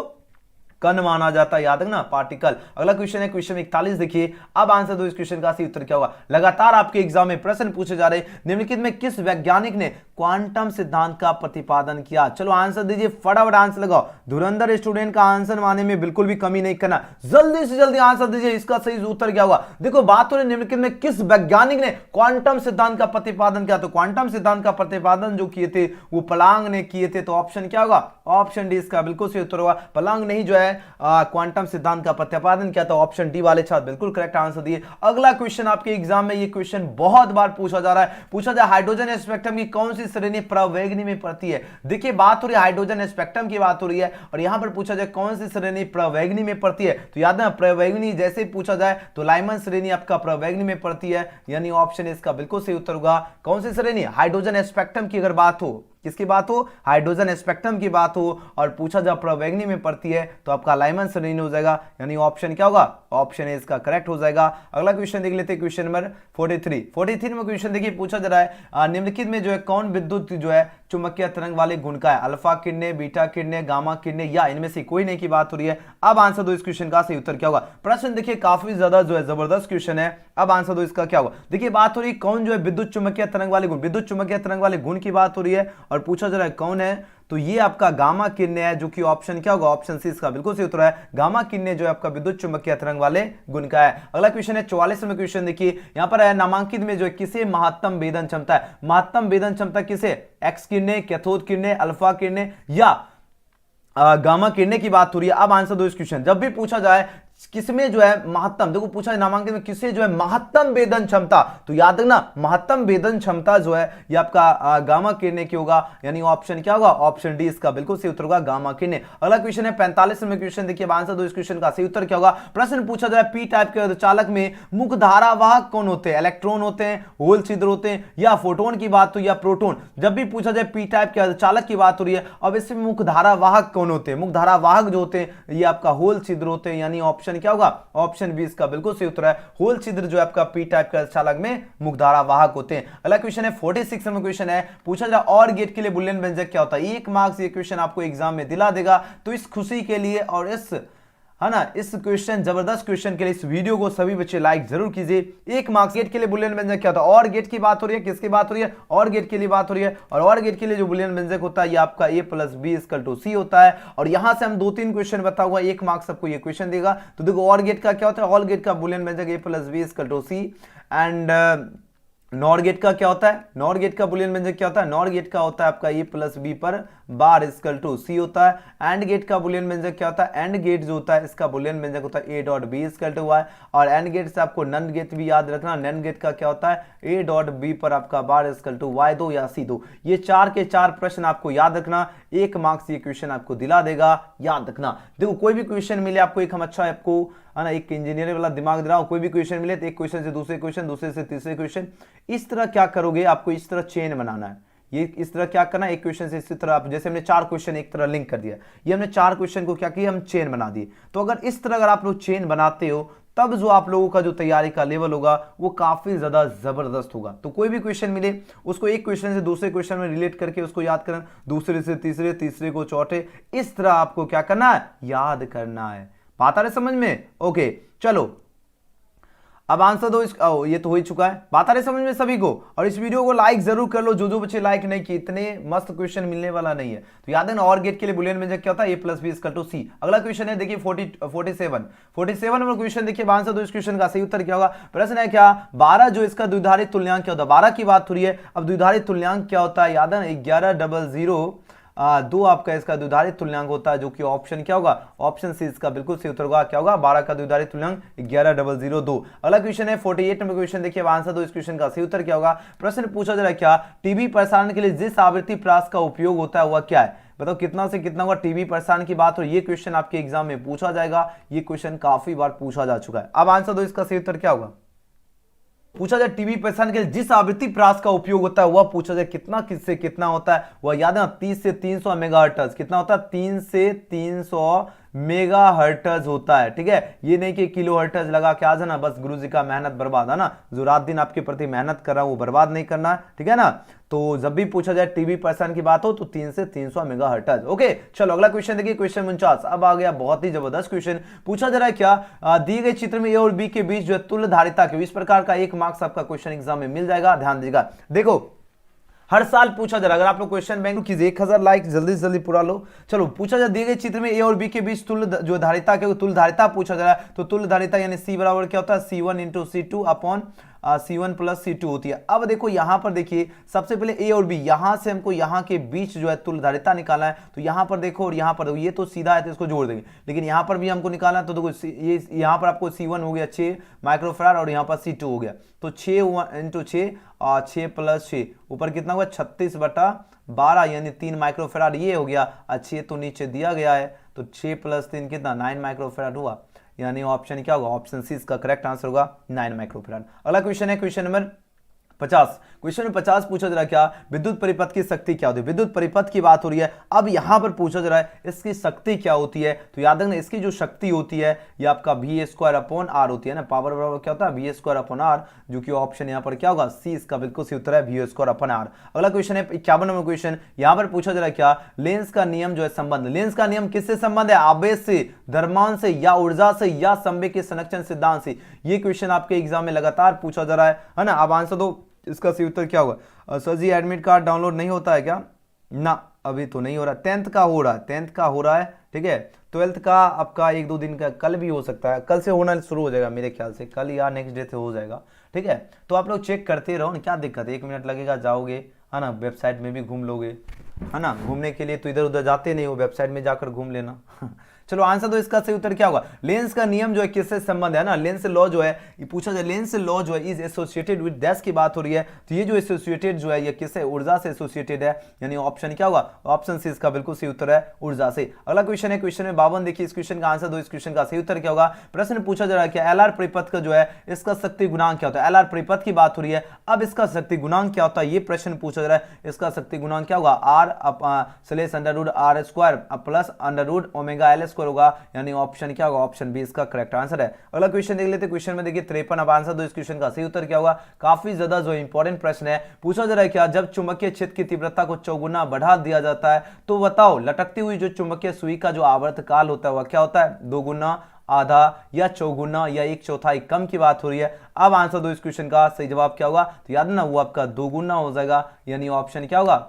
[SPEAKER 1] कण माना जाता है, याद रखना पार्टिकल। अगला क्वेश्चन है क्वेश्चन 41 देखिए, अब आंसर दो इस क्वेश्चन का सही उत्तर क्या होगा। लगातार आपके एग्जाम में प्रश्न पूछे जा रहे, निम्नलिखित में किस वैज्ञानिक ने क्वांटम सिद्धांत का प्रतिपादन किया। चलो आंसर दीजिए, फटाफट आंसर लगाओ, धुरंधर स्टूडेंट का आंसर माने में बिल्कुल भी कमी नहीं करना, जल्दी से जल्दी आंसर दीजिए, इसका सही उत्तर क्या होगा। देखो बात हो रही निम्नलिखित में किस वैज्ञानिक ने क्वांटम सिद्धांत का प्रतिपादन किया, तो क्वांटम सिद्धांत का प्रतिपादन जो किए थे वो प्लांक ने किए थे, तो ऑप्शन क्या होगा, ऑप्शन डी इसका बिल्कुल सही उत्तर होगा। प्लांक ने ही जो है क्वांटम सिद्धांत का प्रतिपादन किया था, ऑप्शन डी वाले छात्र बिल्कुल करेक्ट आंसर दिए। अगला क्वेश्चन आपके एग्जाम में, ये क्वेश्चन बहुत बार पूछा जा रहा है, पूछा जाए हाइड्रोजन स्पेक्ट्रम की कौन सी श्रेणी प्रवेगिनी में पड़ती है। देखिए बात हो रही है हाइड्रोजन स्पेक्ट्रम की बात हो रही है, और यहां पर पूछा जाए कौन सी श्रेणी प्रवेगिनी में पड़ती है, तो याद है प्रवेगिनी जैसे पूछा जाए तो लाइमन श्रेणी आपका प्रवेगिनी में पड़ती है, यानी ऑप्शन इसका बिल्कुल सही उत्तर होगा। कौन सी श्रेणी, हाइड्रोजन स्पेक्ट्रम की अगर बात हो, किसकी बात हो, हाइड्रोजन स्पेक्ट्रम की बात हो, और पूछा जाए प्रवेगिनी में पड़ती है तो आपका लाइमन श्रेणी हो जाएगा, यानी ऑप्शन क्या होगा, ऑप्शन ए इसका करेक्ट हो जाएगा। अगला क्वेश्चन देख लेते हैं, क्वेश्चन नंबर 43 में क्वेश्चन देखिए पूछा जा रहा है, निम्नलिखित में जो है कौन विद्युत जो है चुंबकीय तरंग वाले गुण का है, अल्फा किरणें, बीटा किरणें, गामा किरणें, या इनमें से कोई नहीं की बात हो रही है। अब आंसर दो इस क्वेश्चन का सही उत्तर क्या होगा। प्रश्न देखिए काफी ज्यादा जो है जबरदस्त क्वेश्चन है, अब आंसर दो इसका क्या होगा। देखिए बात हो रही है कौन जो है विद्युत चुंबकीय तरंग वाले गुण, विद्युत चुंबकीय तरंग वाले गुण की बात हो रही है, और पूछा जा रहा है कौन है, तो ये आपका गामा किरणें है, जो कि ऑप्शन क्या होगा, ऑप्शन सी इसका बिल्कुल सही उत्तर है। गामा किरणें जो है आपका विद्युत चुंबकीय तरंग वाले गुण का है। अगला क्वेश्चन है 44 में क्वेश्चन देखिए, यहां पर है नामांकित में जो है किसे महत्तम वेदन क्षमता है, महत्तम वेदन क्षमता किसे, एक्स किरणें, कैथोड किरणें, अल्फा किरणें, या गामा किरणें की बात हो रही है। अब आंसर दो इस क्वेश्चन, जब भी पूछा जाए किसमें जो है महत्तम, देखो पूछा है नामांकन में किसे जो है महत्तम वेदन क्षमता, तो याद रखना महत्तम वेदन क्षमता जो है ये आपका गामा किरणें की होगा, यानी ऑप्शन क्या होगा, ऑप्शन डी इसका बिल्कुल सही उत्तर होगा, गामा किरणें। अगला क्वेश्चन है 45 में क्वेश्चन देखिए, आंसर दो इस क्वेश्चन का सही उत्तर क्या होगा। प्रश्न पूछा जाए पी टाइप के अर्धचालक में मुख्य धारावाहक कौन होते हैं, इलेक्ट्रॉन होते हैं, होल छिद्र होते हैं, या फोटोन की बात हो या प्रोटोन। जब भी पूछा जाए पी टाइप के अर्धचालक की बात हो रही है, अब इसमें मुख्य धारावाहक कौन होते हैं, मुख्य धारावाहक जो होते हैं ये आपका होल छिद्र होते हैं, यानी ऑप्शन क्या होगा, ऑप्शन बी इसका बिल्कुल सही उत्तर है। होल छिद्र जो है आपका पी टाइप के अर्धचालक में मुख्यधारा वाहक होते हैं। अगला क्वेश्चन है 46 में क्वेश्चन है, पूछा जा रहा और गेट के लिए बुलियन व्यंजक क्या होता है। 1 मार्क्स ये क्वेश्चन आपको एग्जाम में दिला देगा, तो इस खुशी के लिए और इस है ना इस क्वेश्चन जबरदस्त क्वेश्चन के लिए इस वीडियो को सभी बच्चे लाइक जरूर कीजिए। 1 मार्क्स गेट के लिए बुलियन व्यंजक क्या होता है, और गेट की बात हो रही है, किसकी बात हो रही है, और गेट के लिए बात हो रही है, और गेट के लिए जो बुलियन व्यंजक होता है ये आपका a + b = c होता है। और यहां से हम 2-3 क्वेश्चन बताऊंगा, 1 मार्क्स आपको ये क्वेश्चन देगा। तो देखो और गेट का क्या होता है, और गेट का बुलियन व्यंजक a + b = c, and NOR gate का क्या होता है, नॉर गेट का बुलियन व्यंजक क्या होता है, नॉर गेट का होता है आपका a + b पर बार = c होता है। एंड गेट का बुलियन व्यंजक क्या होता है, एंड गेट जो होता है इसका बुलियन व्यंजक होता है a.b = y, और एंड गेट से आपको नन गेट भी याद रखना, नन गेट का क्या होता है a.b पर आपका बार = y2 या c2। ये 4 के 4 प्रश्न आपको याद रखना, 1 मार्क्स ये क्वेश्चन आपको दिला देगा, याद रखना। देखो कोई भी क्वेश्चन मिले आपको, एक हम अच्छा आपको है ना एक इंजीनियर वाला दिमाग दे रहा हूं, कोई भी क्वेश्चन मिले तो एक क्वेश्चन से दूसरे क्वेश्चन, दूसरे से तीसरे क्वेश्चन, इस तरह क्या करोगे, आपको इस तरह चेन बनाना है। ये इस तरह क्या करना है, एक क्वेश्चन से इसी तरह आप, जैसे हमने 4 क्वेश्चन एक तरह लिंक कर दिया, ये हमने 4 क्वेश्चन को क्या किया, हम चेन बना दिए। तो अगर इस तरह अगर आप लोग चेन बनाते हो, तब जो आप लोगों का जो तैयारी का लेवल होगा वो काफी ज्यादा जबरदस्त होगा। तो कोई भी क्वेश्चन मिले उसको एक क्वेश्चन से दूसरे क्वेश्चन में रिलेट करके उसको याद करना, दूसरे से तीसरे, तीसरे को चौथे, इस तरह आपको क्या करना है, याद करना है। बात आ रही समझ में, ओके चलो। अब आंसर दो ये तो हो ही चुका है, बात आ रही समझ में सभी को। और इस वीडियो को लाइक जरूर कर लो, जो बच्चे लाइक नहीं किए, इतने मस्त क्वेश्चन मिलने वाला नहीं है। तो याद है ना, और गेट के लिए बुलियन में क्या होता है, a+b=c। अगला क्वेश्चन है देखिए 47 नंबर क्वेश्चन देखिए, आंसर दो इस क्वेश्चन का सही उत्तर क्या होगा। प्रश्न है क्या, 12 जो इसका द्विधारित तुल्यांक क्या होता है, 12 की बात हो रही है। अब द्विधारित तुल्यांक क्या होता है, याद है ना 1100 आपका इसका द्विधारित तुल्यांक होता है, जो कि ऑप्शन क्या होगा, ऑप्शन सी इसका बिल्कुल सही उत्तर होगा। क्या होगा, 12 का द्विधारित तुल्यांक 11002। अगला क्वेश्चन है 48 नंबर क्वेश्चन देखिए, आंसर दो इस क्वेश्चन का सही उत्तर क्या होगा। प्रश्न पूछा जा रहा है क्या, टीवी प्रसारण के लिए जिस आवृत्ति प्रास का उपयोग होता है वह क्या है। बताओ कितना से कितना होगा टीवी प्रसारण की बात हो, ये क्वेश्चन आपके एग्जाम में पूछा जाएगा, ये क्वेश्चन काफी बार पूछा जा चुका है। अब आंसर दो इसका सही उत्तर क्या होगा। पूछा जाए टीवी प्रसारण के लिए जिस आवृत्ति प्रास का उपयोग होता है वह पूछा जाए कितना किससे कितना होता है, वह याद है 30 से 300 मेगाहर्ट्ज। कितना होता है, 3 से 300 मेगाहर्ट्ज होता है। ठीक है, ये नहीं कि किलो हर्ट्ज लगा के आ जाना, बस गुरुजी का मेहनत बर्बाद है ना, जो रात दिन आपके प्रति मेहनत कर रहा है वो बर्बाद नहीं करना, ठीक है ना। तो जब भी पूछा जाए टीवी प्रसारण की बात हो तो 3 से 300 मेगाहर्ट्ज। ओके चलो अगला क्वेश्चन देखिए, क्वेश्चन 49 अब आ गया, बहुत ही जबरदस्त क्वेश्चन। पूछा जा रहा है क्या, दिए गए चित्र में ए और बी के बीच जो है तुल्य धारिता के, इस प्रकार का 1 मार्क्स आपका क्वेश्चन एग्जाम में मिल जाएगा। ध्यान दीजिएगा, देखो हर साल पूछा जा रहा है, अगर आप लोग क्वेश्चन बैंक कीजिए 1000 लाइक जल्दी से जल्दी पूरा लो। चलो पूछा जा दिए गए चित्र में ए और बी के बीच तुल्य जो धारिता के तुल्य धारिता पूछा जा रहा है, तो तुल्य धारिता यानी C बराबर क्या होता है, C1 × C2 upon C1 + C2 होती है। अब देखो यहां पर देखिए, सबसे पहले ए और बी, यहां से हमको यहां के बीच जो है तुल्य धारिता निकालना है। तो यहां पर देखो और यहां पर देखो, ये तो सीधा है तो इसको जोड़ देंगे, लेकिन यहां पर भी हमको निकालना है। तो देखो ये यहां पर आपको C1 हो गया 6 माइक्रोफैराड और यहां पर C2 हो गया, तो 6 × 6 और 6 + 6 ऊपर कितना हुआ 36/12 यानी 3 माइक्रोफैराड ये हो गया। 6 तो नीचे दिया गया है, तो 6 + 3 कितना 9 माइक्रोफैराड हुआ, यानी ऑप्शन क्या होगा, ऑप्शन सी इसका करेक्ट आंसर होगा 9 माइक्रोफैराड। अगला क्वेश्चन है क्वेश्चन नंबर 50। क्वेश्चन में 50 पूछा जा रहा है क्या, विद्युत परिपथ की शक्ति क्या होती है। विद्युत परिपथ की बात हो रही है, अब यहां पर पूछा जा रहा है इसकी शक्ति क्या होती है। तो याद रखना इसकी जो शक्ति होती है ये आपका V²/R होती है ना, पावर बराबर क्या होता है V²/R, जो कि ऑप्शन यहां पर क्या होगा, सी इसका बिल्कुल सही उत्तर है V²/R। अगला क्वेश्चन है 51 नंबर क्वेश्चन, यहां पर पूछा जा रहा है क्या, लेंस का नियम जो है संबंध, लेंस का नियम किससे संबंध है, आवेश से, द्रव्यमान से, या ऊर्जा से, या संवेग के संरक्षण सिद्धांत से। ये क्वेश्चन आपके एग्जाम में लगातार पूछा जा रहा है ना। अब आंसर दो इसका सही उत्तर क्या होगा। सर जी एडमिट कार्ड डाउनलोड नहीं होता है क्या, ना अभी तो नहीं हो रहा, 10th का हो रहा है, 10th का हो रहा है, ठीक है। 12th का आपका 1-2 दिन का, कल भी हो सकता है, कल से होना शुरू हो जाएगा मेरे ख्याल से, कल या नेक्स्ट डे से हो जाएगा, ठीक है। तो आप लोग चेक करते रहो ना, क्या दिक्कत है, 1 मिनट लगेगा, जाओगे है ना, वेबसाइट में भी घूम लोगे है ना, घूमने के लिए तो इधर उधर जाते नहीं हो, वेबसाइट में जाकर घूम लेना। चलो आंसर तो इसका सही उत्तर क्या होगा, लेंस का नियम जो है किससे संबंध है ना, लेंस लॉ जो है ये पूछा जाए, लेंस लॉ जो है इज एसोसिएटेड विद डैश की बात हो रही है। तो ये जो एसोसिएटेड जो है ये किससे, ऊर्जा से एसोसिएटेड है, यानी ऑप्शन क्या होगा, ऑप्शन सी इसका बिल्कुल सही उत्तर है, ऊर्जा से। अगला क्वेश्चन है क्वेश्चन में 52, देखिए इस क्वेश्चन का आंसर दो, इस क्वेश्चन का सही उत्तर क्या होगा। प्रश्न पूछा जा रहा है कि एलआर परिपथ का जो है इसका शक्ति गुणांक क्या होता है। एलआर परिपथ की बात हो रही है, अब इसका शक्ति गुणांक क्या होता है, ये प्रश्न पूछा जा रहा है। इसका शक्ति गुणांक क्या होगा, R/√R² + √ΩL² होगा, यानी ऑप्शन क्या होगा, ऑप्शन बी इसका करेक्ट आंसर है। अगला क्वेश्चन देख लेते हैं, क्वेश्चन में देखिए 53, अब आंसर दो इस क्वेश्चन का सही उत्तर क्या होगा। काफी ज्यादा जो इंपॉर्टेंट प्रश्न है, पूछा जा रहा है क्या, जब चुंबकीय क्षेत्र की तीव्रता को 4 बढ़ा दिया जाता है तो बताओ लटकती हुई जो चुंबकीय सुई का जो आवर्तकाल होता है वह क्या होता है, 2 आधा या 4 या 1/4 कम की बात हो रही है। अब आंसर दो इस क्वेश्चन का सही जवाब क्या होगा, तो याद ना वो आपका 2 हो जाएगा, यानी ऑप्शन क्या होगा,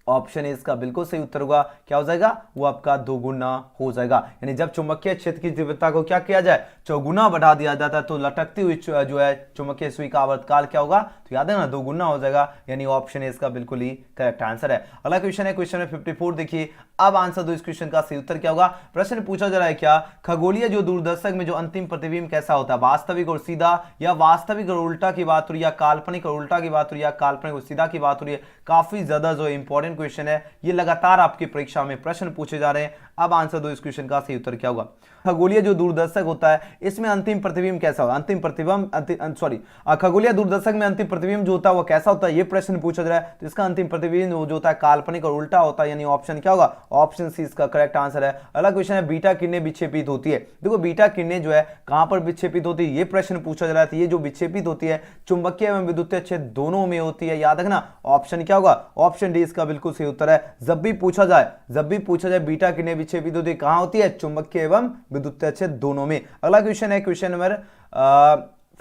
[SPEAKER 1] ऑप्शन इसका बिल्कुल सही उत्तर होगा, क्या हो जाएगा, वो आपका 2 हो जाएगा। यानी जब चुंबकीय क्षेत्र की तीव्रता को क्या किया जाए, 4 बढ़ा दिया जाता है तो लटकती हुई जो है चुंबकीय सुई का आवर्तकाल क्या होगा, तो याद है ना 2 हो जाएगा, यानी ऑप्शन इसका बिल्कुल ही करेक्ट आंसर है। अगला क्वेश्चन है क्वेश्चन में 54, देखिए अब आंसर दो इस क्वेश्चन का सही उत्तर क्या होगा। प्रश्न पूछा जा रहा है क्या, खगोलीय जो दूरदर्शक में जो अंतिम प्रतिबिंब कैसा होता है, वास्तविक और सीधा, या वास्तविक और उल्टा की बात हो रही है, या काल्पनिक और उल्टा की बात हो रही है, या काल्पनिक और सीधा की बात हो रही है। काफी ज्यादा जो इंपॉर्टेंट क्वेश्चन है, ये लगातार आपकी परीक्षा में प्रश्न पूछे जा रहे हैं। अब आंसर दो इस क्वेश्चन का सही उत्तर क्या होगा। खगोलीय जो दूरदर्शक होता है इसमें अंतिम प्रतिबिंब कैसा होगा, अंतिम प्रतिबिंब खगोलीय दूरदर्शक में अंतिम प्रतिबिंब जो होता है वो कैसा होता है, ये प्रश्न पूछा जा रहा है। तो इसका अंतिम प्रतिबिंब जो होता है काल्पनिक और उल्टा होता है, यानी ऑप्शन क्या होगा, ऑप्शन सी इसका करेक्ट आंसर है। अगला क्वेश्चन है, बीटा किरणें विक्षेपित होती है। देखो बीटा किरणें जो है कहां पर विक्षेपित होती है, ये प्रश्न पूछा जा रहा है। ये जो विक्षेपित होती है चुंबकीय एवं विद्युतीय क्षेत्र दोनों में होती है, याद रखना ऑप्शन क्या होगा, ऑप्शन डी इसका बिल्कुल सही उत्तर है। जब भी पूछा जाए बीटा किरणें विक्षेपित होती है कहां होती है, चुंबकीय एवं विद्युतीय क्षेत्र दोनों में। अगला क्वेश्चन है क्वेश्चन नंबर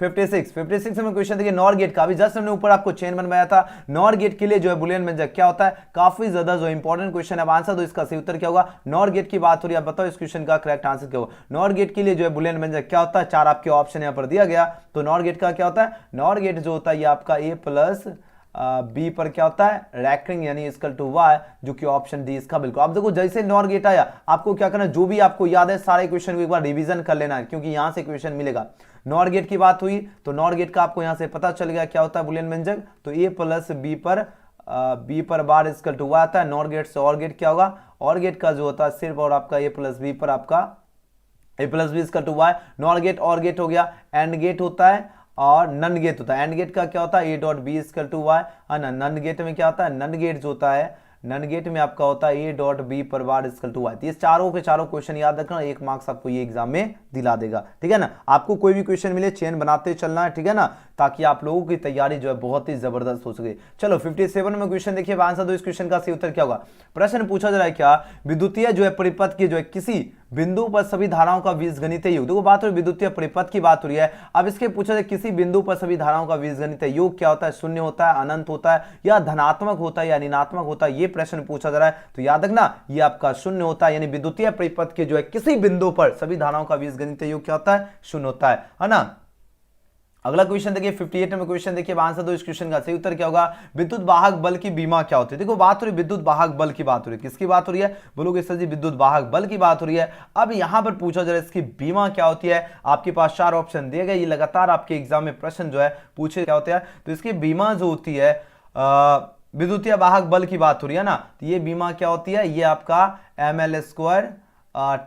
[SPEAKER 1] 56 में क्वेश्चन देखिए नॉर गेट का, अभी जस्ट हमने ऊपर आपको चेन बनवाया था। नॉर गेट के लिए जो है बुलियन व्यंजक क्या होता है, काफी ज्यादा जो इंपॉर्टेंट क्वेश्चन है। अब आंसर दो, इसका सही उत्तर क्या होगा। नॉर गेट की बात हो रही है, बताओ इस क्वेश्चन का करेक्ट आंसर क्या होगा। नॉर गेट के लिए जो है बुलियन व्यंजक क्या होता है, चार आपके ऑप्शन यहां पर दिया गया। तो नॉर गेट का क्या होता है, नॉर गेट जो होता है ये आपका a प्लस बी पर क्या होता है, रैकरिंग यानी इक्वल टू वाई, जो कि ऑप्शन डी इसका बिल्कुल। आप देखो जैसे नॉर गेट आया, आपको क्या करना है, जो भी आपको याद है सारे क्वेश्चन को एक बार रिवीजन कर लेना है, क्योंकि यहां से क्वेश्चन मिलेगा। नॉर गेट की बात हुई तो नॉर गेट का आपको यहां से पता चल गया क्या होता है बुलियन व्यंजक। तो ए प्लस बी पर बार इक्वल टू वाई आता है। नॉर गेट से और गेट क्या होगा, और गेट का जो होता है सिर्फ और आपका ए प्लस बी पर आपका A plus B equal to Y. NOR gate OR gate हो गया। एंड गेट होता है और नन गेट होता है। एंड गेट का क्या होता है, A dot B equal to Y, है ना। नन गेट में क्या होता है, नन गेट जो होता है, नन गेट में आपका होता है ए डॉट बी पर बार इक्वल टू वाई। ये चारों के चारों क्वेश्चन याद रखना, एक मार्क्स आपको ये एग्जाम में दिला देगा, ठीक है ना। आपको कोई भी क्वेश्चन मिले चेन बनाते चलना है, ठीक है ना, ताकि आप लोगों की तैयारी जो है बहुत ही जबरदस्त हो सके। चलो 57 में क्वेश्चन देखिए, आंसर दो, इस क्वेश्चन का सही उत्तर क्या होगा। प्रश्न पूछा जा रहा है क्या, विद्युतीय जो है परिपथ की जो है किसी बिंदु पर सभी धाराओं का बीजगणितीय योग, देखो बात हो रही विद्युतीय परिपथ की बात हो रही है। अब इसके पूछा जाए किसी बिंदु पर सभी धाराओं का बीजगणितीय योग क्या होता है, शून्य होता है, अनंत होता है, या धनात्मक होता है या ऋणात्मक होता है, ये प्रश्न पूछा जा रहा है। तो याद रखना ये आपका शून्य होता है, यानी विद्युतीय परिपथ के जो है किसी बिंदु पर सभी धाराओं का बीजगणितीय योग क्या होता है, शून्य होता है ना। अगला क्वेश्चन देखिए 58 में क्वेश्चन देखिए, आंसर दो, इस क्वेश्चन का सही उत्तर क्या होगा। विद्युत वाहक बल की बीमा क्या होती है। देखो बात हो रही विद्युत वाहक बल की बात हो रही है, किसकी बात हो रही है, बोलोगे सर जी विद्युत वाहक बल की बात हो रही है। अब यहां पर पूछा जा रहा है इसकी बीमा क्या होती है। आपके पास चार ऑप्शन दिए गए, ये लगातार आपके एग्जाम में प्रश्न जो है पूछे क्या होते हैं। तो इसकी बीमा जो होती है, विद्युतीय वाहक बल की बात हो रही है ना, तो ये बीमा क्या होती है, ये आपका ml²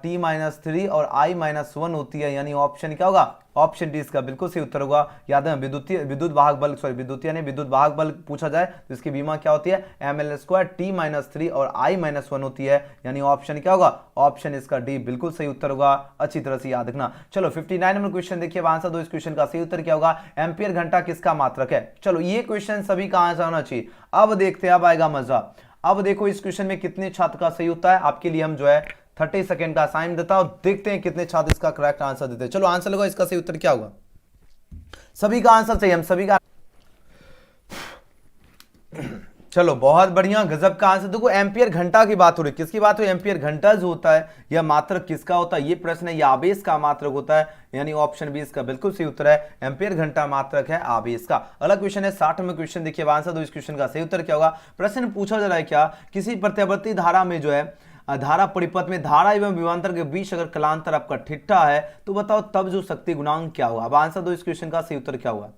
[SPEAKER 1] T-3 और I-1 होती है, यानी ऑप्शन क्या होगा, ऑप्शन डी इसका बिल्कुल सही उत्तर होगा। याद है विद्युत वाहक बल, सॉरी विद्युतीय नहीं विद्युत वाहक बल पूछा जाए तो इसकी बीमा क्या होती है, ml² T-3 और I-1 होती है, यानी ऑप्शन क्या होगा, ऑप्शन इसका डी बिल्कुल सही उत्तर होगा। अच्छी तरह से याद रखना। चलो 59 नंबर क्वेश्चन देखिए, आंसर दो, इस क्वेश्चन का सही उत्तर क्या होगा। एम्पियर घंटा किसका मात्रक है। चलो ये क्वेश्चन सभी का आंसर होना चाहिए। अब देखते हैं, अब आएगा मजा। अब देखो इस क्वेश्चन में कितने छात्र का सही होता है, आपके लिए हम जो है 30 सेकंड का असाइन देता हूं, देखते हैं कितने छात्र इसका करेक्ट आंसर देते हैं। चलो आंसर लगाओ, इसका सही उत्तर क्या होगा। सभी का आंसर चाहिए, हम सभी का। चलो बहुत बढ़िया, गजब का आंसर। देखो एम्पियर घंटा की बात हो रही है, किसकी बात हो रही है, एम्पियर घंटा जो होता है यह मात्रक किसका होता है, ये प्रश्न है, यह आवेश का मात्रक होता है, यानी ऑप्शन बी इसका बिल्कुल सही उत्तर है। एम्पियर घंटा मात्रक है आवेश का। अगला क्वेश्चन है 60 में क्वेश्चन देखिए, आंसर दो, इस क्वेश्चन का सही उत्तर क्या होगा। प्रश्न पूछा जा रहा है क्या, किसी प्रत्यावर्ती धारा में जो है धारा परिपथ में धारा एवं विभवांतर के बीच अगर कलांतर आपका ठिट्ठा है तो बताओ तब जो शक्ति गुणांक क्या होगा। अब आंसर दो, इस क्वेश्चन का सही उत्तर क्या होगा।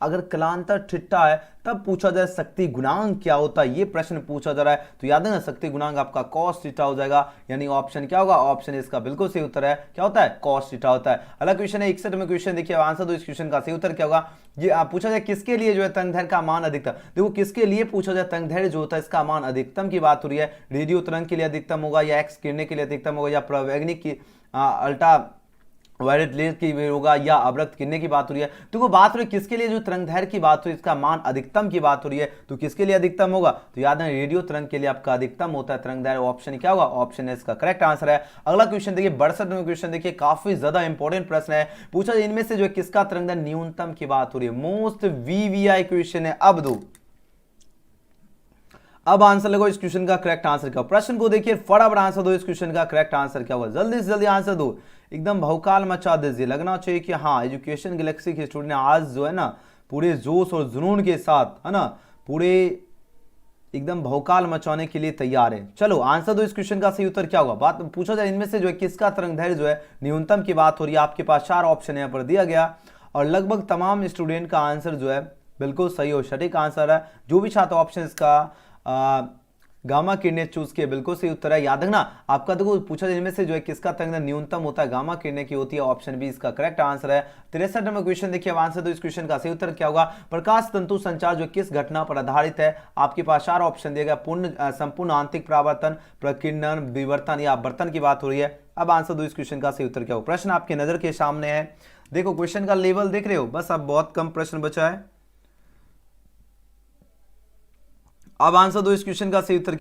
[SPEAKER 1] अगर कलांतर ठिट्ठा है तब पूछा जाए शक्ति गुणांक क्या होता है, ये प्रश्न पूछा जा रहा है। तो याद है ना, शक्ति गुणांक आपका cos थीटा हो जाएगा, यानी ऑप्शन क्या होगा, ऑप्शन इसका बिल्कुल सही उत्तर है, क्या होता है, cos थीटा होता है। अगला क्वेश्चन है 61 में क्वेश्चन देखिए, आंसर दो, इस क्वेश्चन का सही उत्तर क्या होगा। ये आप पूछा जाए किसके लिए जो है तरंगदैर्घ्य का मान अधिकतम, देखो किसके लिए पूछा जाए तरंगदैर्घ्य जो होता है इसका मान अधिकतम की बात हो रही है। रेडियो तरंग के लिए अधिकतम होगा, या एक्स किरणें के लिए अधिकतम होगा, या प्रवैग्निक की अल्ट्रा वायलेट रेज की होगा, या अवरक्त किरणें की बात हो रही है। तो बात हो रही है किसके लिए, जो तरंगदैर्घ्य की बात हो रही है इसका मान अधिकतम की बात हो रही है, तो किसके लिए अधिकतम होगा, तो याद है रेडियो तरंग के लिए आपका अधिकतम होता है तरंगदैर्घ्य, ऑप्शन क्या होगा, ऑप्शन इसका करेक्ट आंसर है। अगला क्वेश्चन देखिए 62 में क्वेश्चन देखिए, काफी ज्यादा इंपॉर्टेंट प्रश्न है। पूछा इनमें से जो है किसका तरंगदैर्घ्य न्यूनतम की बात हो रही है, मोस्ट वीवीआई क्वेश्चन है। अब दो, अब आंसर लगाओ, इस क्वेश्चन का करेक्ट आंसर क्या, प्रश्न को देखिए फटाफट आंसर दो, इस क्वेश्चन का करेक्ट आंसर क्या होगा, जल्दी से जल्दी आंसर दो, एकदम भौकाल मचा दीजिए। लगना चाहिए कि हाँ एजुकेशन गैलेक्सी के स्टूडेंट आज जो है ना पूरे जोश और जुनून के साथ, है ना, पूरे एकदम भौकाल मचाने के लिए तैयार है। चलो आंसर दो, इस क्वेश्चन का सही उत्तर क्या होगा। बात पूछा जाए इनमें से जो है किसका तरंगदैर्घ्य जो है न्यूनतम की बात हो रही है। आपके पास चार ऑप्शन यहाँ पर दिया गया और लगभग तमाम स्टूडेंट का आंसर जो है बिल्कुल सही और सटीक आंसर है। जो भी छात्र ऑप्शन इसका गामा किरणें चूज किए बिल्कुल सही उत्तर है। याद रखना आपका, देखो पूछा जाए इनमें से जो है किसका तरंगदैर्घ्य न्यूनतम होता है, गामा किरणें की होती है, ऑप्शन बी इसका करेक्ट आंसर है। 63 नंबर क्वेश्चन देखिए, आंसर दो, इस क्वेश्चन का सही उत्तर क्या होगा। प्रकाश तंतु संचार जो किस घटना पर आधारित है। आपके पास चार ऑप्शन दिए गए, संपूर्ण आंतरिक परावर्तन, प्रकीर्णन, विवर्तन या अपवर्तन की बात हो रही है। अब आंसर दो, इस क्वेश्चन का सही उत्तर क्या होगा। प्रश्न आपकी नजर के सामने है, देखो क्वेश्चन का लेवल देख रहे हो, बस अब बहुत कम प्रश्न बचा है। अब आंसर दो, इस क्वेश्चन का सही उत्तर।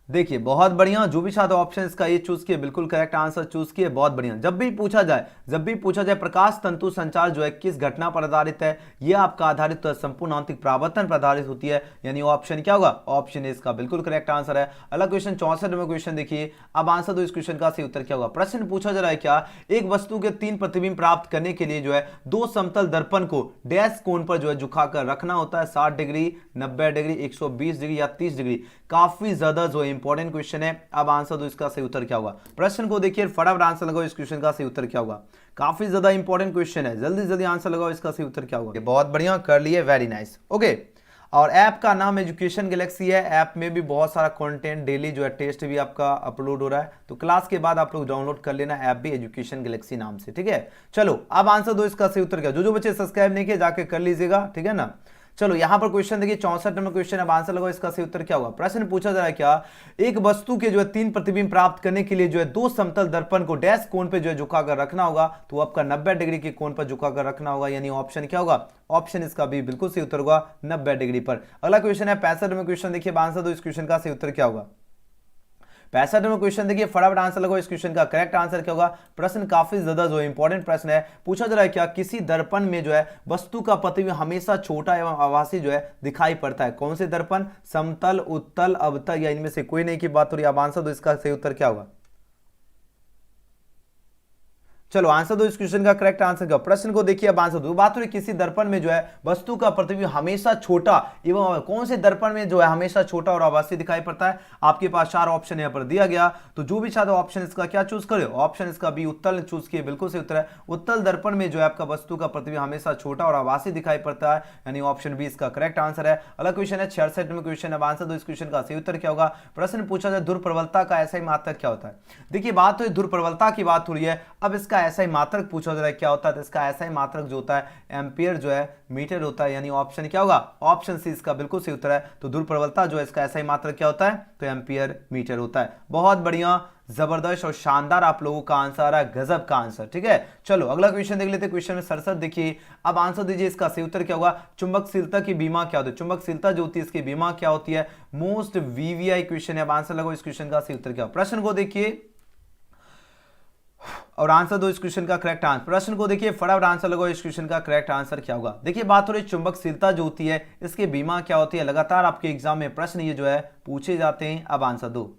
[SPEAKER 1] देखिए बहुत बढ़िया, जो भी छात्र ऑप्शन इसका ये चूज किए बिल्कुल करेक्ट आंसर चूज किए, बहुत बढ़िया। जब भी पूछा जाए प्रकाश तंतु संचार जो है किस घटना पर आधारित है, ये आपका आधारित है संपूर्ण आंतरिक परावर्तन पर आधारित होती है, यानी ऑप्शन क्या होगा, ऑप्शन इसका बिल्कुल करेक्ट आंसर है। अगला क्वेश्चन 64 नंबर क्वेश्चन देखिए, अब आंसर दो इस क्वेश्चन का सही उत्तर क्या होगा। प्रश्न पूछा जा रहा है क्या, एक वस्तु के 3 प्रतिबिंब प्राप्त करने के लिए जो है 2 समतल दर्पण को डैश कोण पर जो है झुकाकर रखना होता है, 60 डिग्री, 90 डिग्री, 120 डिग्री या 30 डिग्री। काफी ज्यादा जो इंपॉर्टेंट क्वेश्चन है। अब आंसर दो इसका सही उत्तर क्या होगा। प्रश्न को देखिए फटाफट आंसर लगाओ, इस क्वेश्चन का सही उत्तर क्या होगा। काफी ज्यादा इंपॉर्टेंट क्वेश्चन है, जल्दी जल्दी आंसर लगाओ, इसका सही उत्तर क्या होगा। बहुत बढ़िया कर लिए, वेरी नाइस, ओके। और ऐप का नाम एजुकेशन गैलेक्सी है। ऐप में भी बहुत सारा कंटेंट डेली जो है टेस्ट भी आपका अपलोड हो रहा है, तो क्लास के बाद आप लोग डाउनलोड कर लेना ऐप भी एजुकेशन गैलेक्सी नाम से, ठीक है। चलो अब आंसर दो इसका सही उत्तर क्या। जो बच्चे सब्सक्राइब नहीं किए जाके कर लीजिएगा, ठीक है ना। चलो यहां पर क्वेश्चन देखिए 64 नंबर क्वेश्चन, अब आंसर लगाओ, इसका सही उत्तर क्या होगा। प्रश्न पूछा जा रहा है क्या, एक वस्तु के जो है 3 प्रतिबिंब प्राप्त करने के लिए जो है 2 समतल दर्पण को डैश कोण पे जो है झुकाकर रखना होगा, तो आपका 90 डिग्री के कोण पर झुकाकर रखना होगा, यानी ऑप्शन क्या होगा, ऑप्शन इसका भी बिल्कुल सही उत्तर होगा 90 डिग्री पर। अगला क्वेश्चन है 65 नंबर क्वेश्चन देखिए, आंसर दो इस क्वेश्चन का सही उत्तर क्या होगा। 65 नंबर क्वेश्चन देखिए, फटाफट आंसर लगाओ, इस क्वेश्चन का करेक्ट आंसर क्या होगा। प्रश्न काफी ज्यादा जो इंपॉर्टेंट प्रश्न है। पूछा जा रहा है क्या, किसी दर्पण में जो है वस्तु का प्रतिबिंब हमेशा छोटा एवं आभासी जो है दिखाई पड़ता है। कौन से दर्पण, समतल, उत्तल, अवतल या इनमें से कोई नहीं की बात हो रही है। अब आंसर दो इसका सही उत्तर क्या होगा। चलो आंसर दो इस क्वेश्चन का करेक्ट आंसर क्या। प्रश्न को देखिए, अब आंसर दो। बात हो रही किसी दर्पण में जो है वस्तु का प्रतिबिंब हमेशा छोटा एवं कौन से दर्पण में जो है हमेशा छोटा और आभासी दिखाई पड़ता है। आपके पास 4 ऑप्शन यहां पर दिया गया, तो जो भी छात्र ऑप्शन इसका क्या चूज करे, ऑप्शन इसका बी उत्तल चूज किए, बिल्कुल सही उत्तर है। उत्तल दर्पण में जो है आपका वस्तु का प्रतिबिंब हमेशा छोटा और आभासी दिखाई पड़ता है, यानी ऑप्शन बी इसका करेक्ट आंसर है। अगला क्वेश्चन है 66 नंबर क्वेश्चन, अब आंसर दो इस क्वेश्चन का सही उत्तर क्या होगा। प्रश्न पूछा जाए ध्रुव प्रबलता का ऐसा ही मात्रक क्या होता है। देखिए बात तो ध्रुव प्रबलता की बात हो रही है, अब इसका ऐसा ही मात्रक पूछा जा रहा है क्या होता है, तो इसका ऐसा ही मात्रक जो होता है एम्पियर जो है मीटर होता है, यानी ऑप्शन क्या होगा, ऑप्शन सी इसका बिल्कुल सही उत्तर है। तो ध्रुव प्रबलता जो है इसका ऐसा ही मात्रक क्या होता है, तो एम्पियर मीटर होता है। बहुत बढ़िया, जबरदस्त और शानदार आप लोगों का आंसर आ रहा है, गजब का आंसर, ठीक है। चलो अगला क्वेश्चन देख लेते हैं। क्वेश्चन में सरसर देखिए, अब आंसर दीजिए, इसका सही उत्तर क्या होगा। चुंबकशीलता की बीमा क्या होती है, चुंबकशीलता जो होती है इसकी बीमा क्या होती है। मोस्ट वीवीआई क्वेश्चन है, अब आंसर लगाओ, इस क्वेश्चन का सही उत्तर क्या होगा। प्रश्न को देखिए और आंसर दो इस क्वेश्चन का करेक्ट आंसर। प्रश्न को देखिए फटाफट आंसर लगाओ, इस क्वेश्चन का करेक्ट आंसर क्या होगा। देखिए बात हो रही चुंबकशीलता जो होती है इसकी बीमा क्या होती है। लगातार आपके एग्जाम में प्रश्न ये जो है पूछे जाते हैं। अब आंसर दो,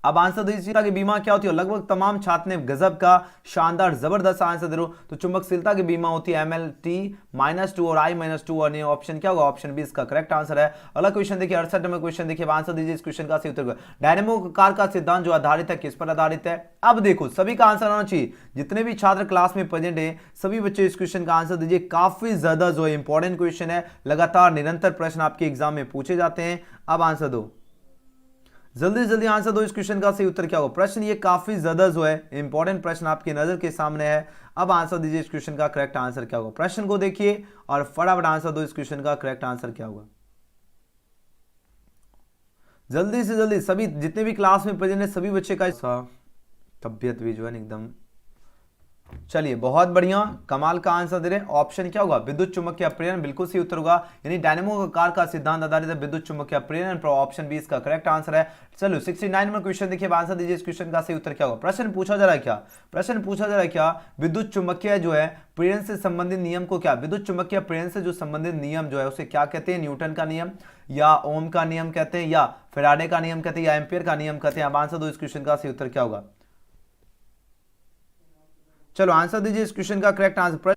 [SPEAKER 1] अब आंसर दीजिएगा कि बीमा क्या होती है। लगभग तमाम छात्र ने गजब का शानदार जबरदस्त आंसर दे रहे हो। तो चुंबकशीलता की बीमा होती है MLT-2 और I-2, और ये ऑप्शन क्या होगा, ऑप्शन बी इसका करेक्ट आंसर है। अगला क्वेश्चन देखिए 68 नंबर क्वेश्चन देखिए, आंसर दीजिए इस क्वेश्चन का सही उत्तर। डायनेमो कार का सिद्धांत जो आधारित है किस पर आधारित है। अब देखो सभी का आंसर आना चाहिए, जितने भी छात्र क्लास में प्रेजेंट है सभी बच्चे इस क्वेश्चन का आंसर दीजिए। काफी ज्यादा जो इंपॉर्टेंट क्वेश्चन है, लगातार निरंतर प्रश्न आपके एग्जाम में पूछे जाते हैं। अब आंसर दो, जल्दी जल्दी आंसर दो, इस क्वेश्चन का सही उत्तर क्या होगा। प्रश्न ये काफी ज्यादा जो है इंपॉर्टेंट प्रश्न आपकी नजर के सामने है। अब आंसर दीजिए इस क्वेश्चन का करेक्ट आंसर क्या होगा। प्रश्न को देखिए और फटाफट आंसर दो, इस क्वेश्चन का करेक्ट आंसर क्या होगा। जल्दी से जल्दी, सभी जितने भी क्लास में प्रेजेंट है सभी बच्चे का तबियत भी जो है एकदम, चलिए बहुत बढ़िया, कमाल का आंसर दे रहे हैं। ऑप्शन क्या होगा, विद्युत चुम्बकीय प्रेरण, बिल्कुल सही उत्तर होगा। यानी डायनेमो कार का सिद्धांत आधारित है विद्युत चुम्बकीय प्रेरण पर, ऑप्शन बी इसका करेक्ट आंसर है। चलो 69 नंबर क्वेश्चन देखिए, आंसर दीजिए इस क्वेश्चन का सही उत्तर क्या होगा। प्रश्न पूछा जा रहा है क्या, प्रश्न पूछा जा रहा है क्या, विद्युत चुम्बकीय जो है प्रेरण से संबंधित नियम को क्या, विद्युत चुम्बकीय प्रेरण से जो संबंधित नियम जो है उसे क्या कहते हैं। न्यूटन का नियम या ओम का नियम कहते हैं या फैराडे का नियम कहते हैं या एम्पियर का नियम कहते हैं। अब आंसर दो, इस क्वेश्चन का सही उत्तर क्या होगा। चलो आंसर दीजिए इस क्वेश्चन का करेक्ट आंसर।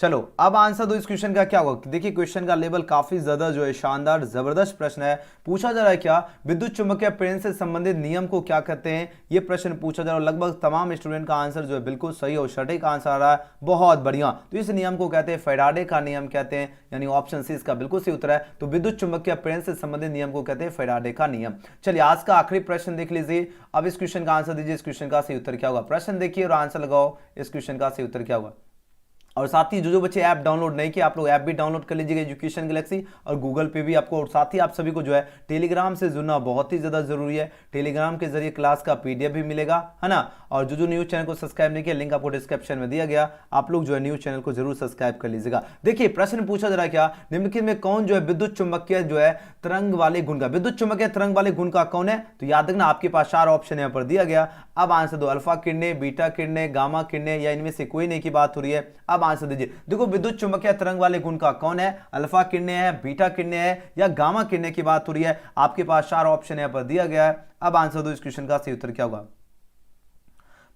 [SPEAKER 1] चलो अब आंसर दो, इस क्वेश्चन का क्या होगा। देखिए क्वेश्चन का लेवल काफी ज्यादा जो है शानदार जबरदस्त प्रश्न है। पूछा जा रहा है क्या, विद्युत चुम्बकीय प्रेरण से संबंधित नियम को क्या कहते हैं, ये प्रश्न पूछा जा रहा है। लगभग तमाम स्टूडेंट का आंसर जो है बिल्कुल सही और सटीक आंसर आ रहा है, बहुत बढ़िया। तो इस नियम को कहते हैं फैराडे का नियम कहते हैं, यानी ऑप्शन सी इसका बिल्कुल सही उत्तर है। तो विद्युत चुम्बकीय प्रेरण से संबंधित नियम को कहते हैं फैराडे का नियम। चलिए आज का आखिरी प्रश्न देख लीजिए। अब इस क्वेश्चन का आंसर दीजिए, इस क्वेश्चन का सही उत्तर क्या होगा। प्रश्न देखिए और आंसर लगाओ, इस क्वेश्चन का सही उत्तर क्या होगा। और साथ ही जो बच्चे ऐप डाउनलोड नहीं किए आप लोग ऐप भी डाउनलोड कर लीजिएगा एजुकेशन गैलेक्सी, और गूगल पे भी आपको। और साथ ही आप सभी को जो है टेलीग्राम से जुड़ना बहुत ही ज्यादा जरूरी है। टेलीग्राम के जरिए क्लास का पीडीएफ भी मिलेगा, है ना। और जो न्यूज चैनल को सब्सक्राइब नहीं किया, लिंक आपको डिस्क्रिप्शन में दिया गया, आप लोग जो है न्यूज चैनल को जरूर सब्सक्राइब कर लीजिएगा। देखिए प्रश्न पूछा जा रहा है क्या, निम्नलिखित में कौन जो है विद्युत चुंबकीय जो है तरंग वाले गुण का, विद्युत चुंबकीय तरंग वाले गुण का कौन है। तो याद रखना आपके पास 4 ऑप्शन यहाँ पर दिया गया। अब आंसर दो, अल्फा किरणें, बीटा किरणें, गामा किरणें, या इनमें से कोई नहीं की बात हो रही है। अब आंसर दीजिए। देखो विद्युत चुंबकीय तरंग वाले गुण का कौन है, अल्फा किरणें है, बीटा किरणें है, या गामा किरणें की बात हो रही है। आपके पास 4 ऑप्शन यहाँ पर दिया गया है। अब आंसर दो, इस क्वेश्चन का सही उत्तर क्या होगा।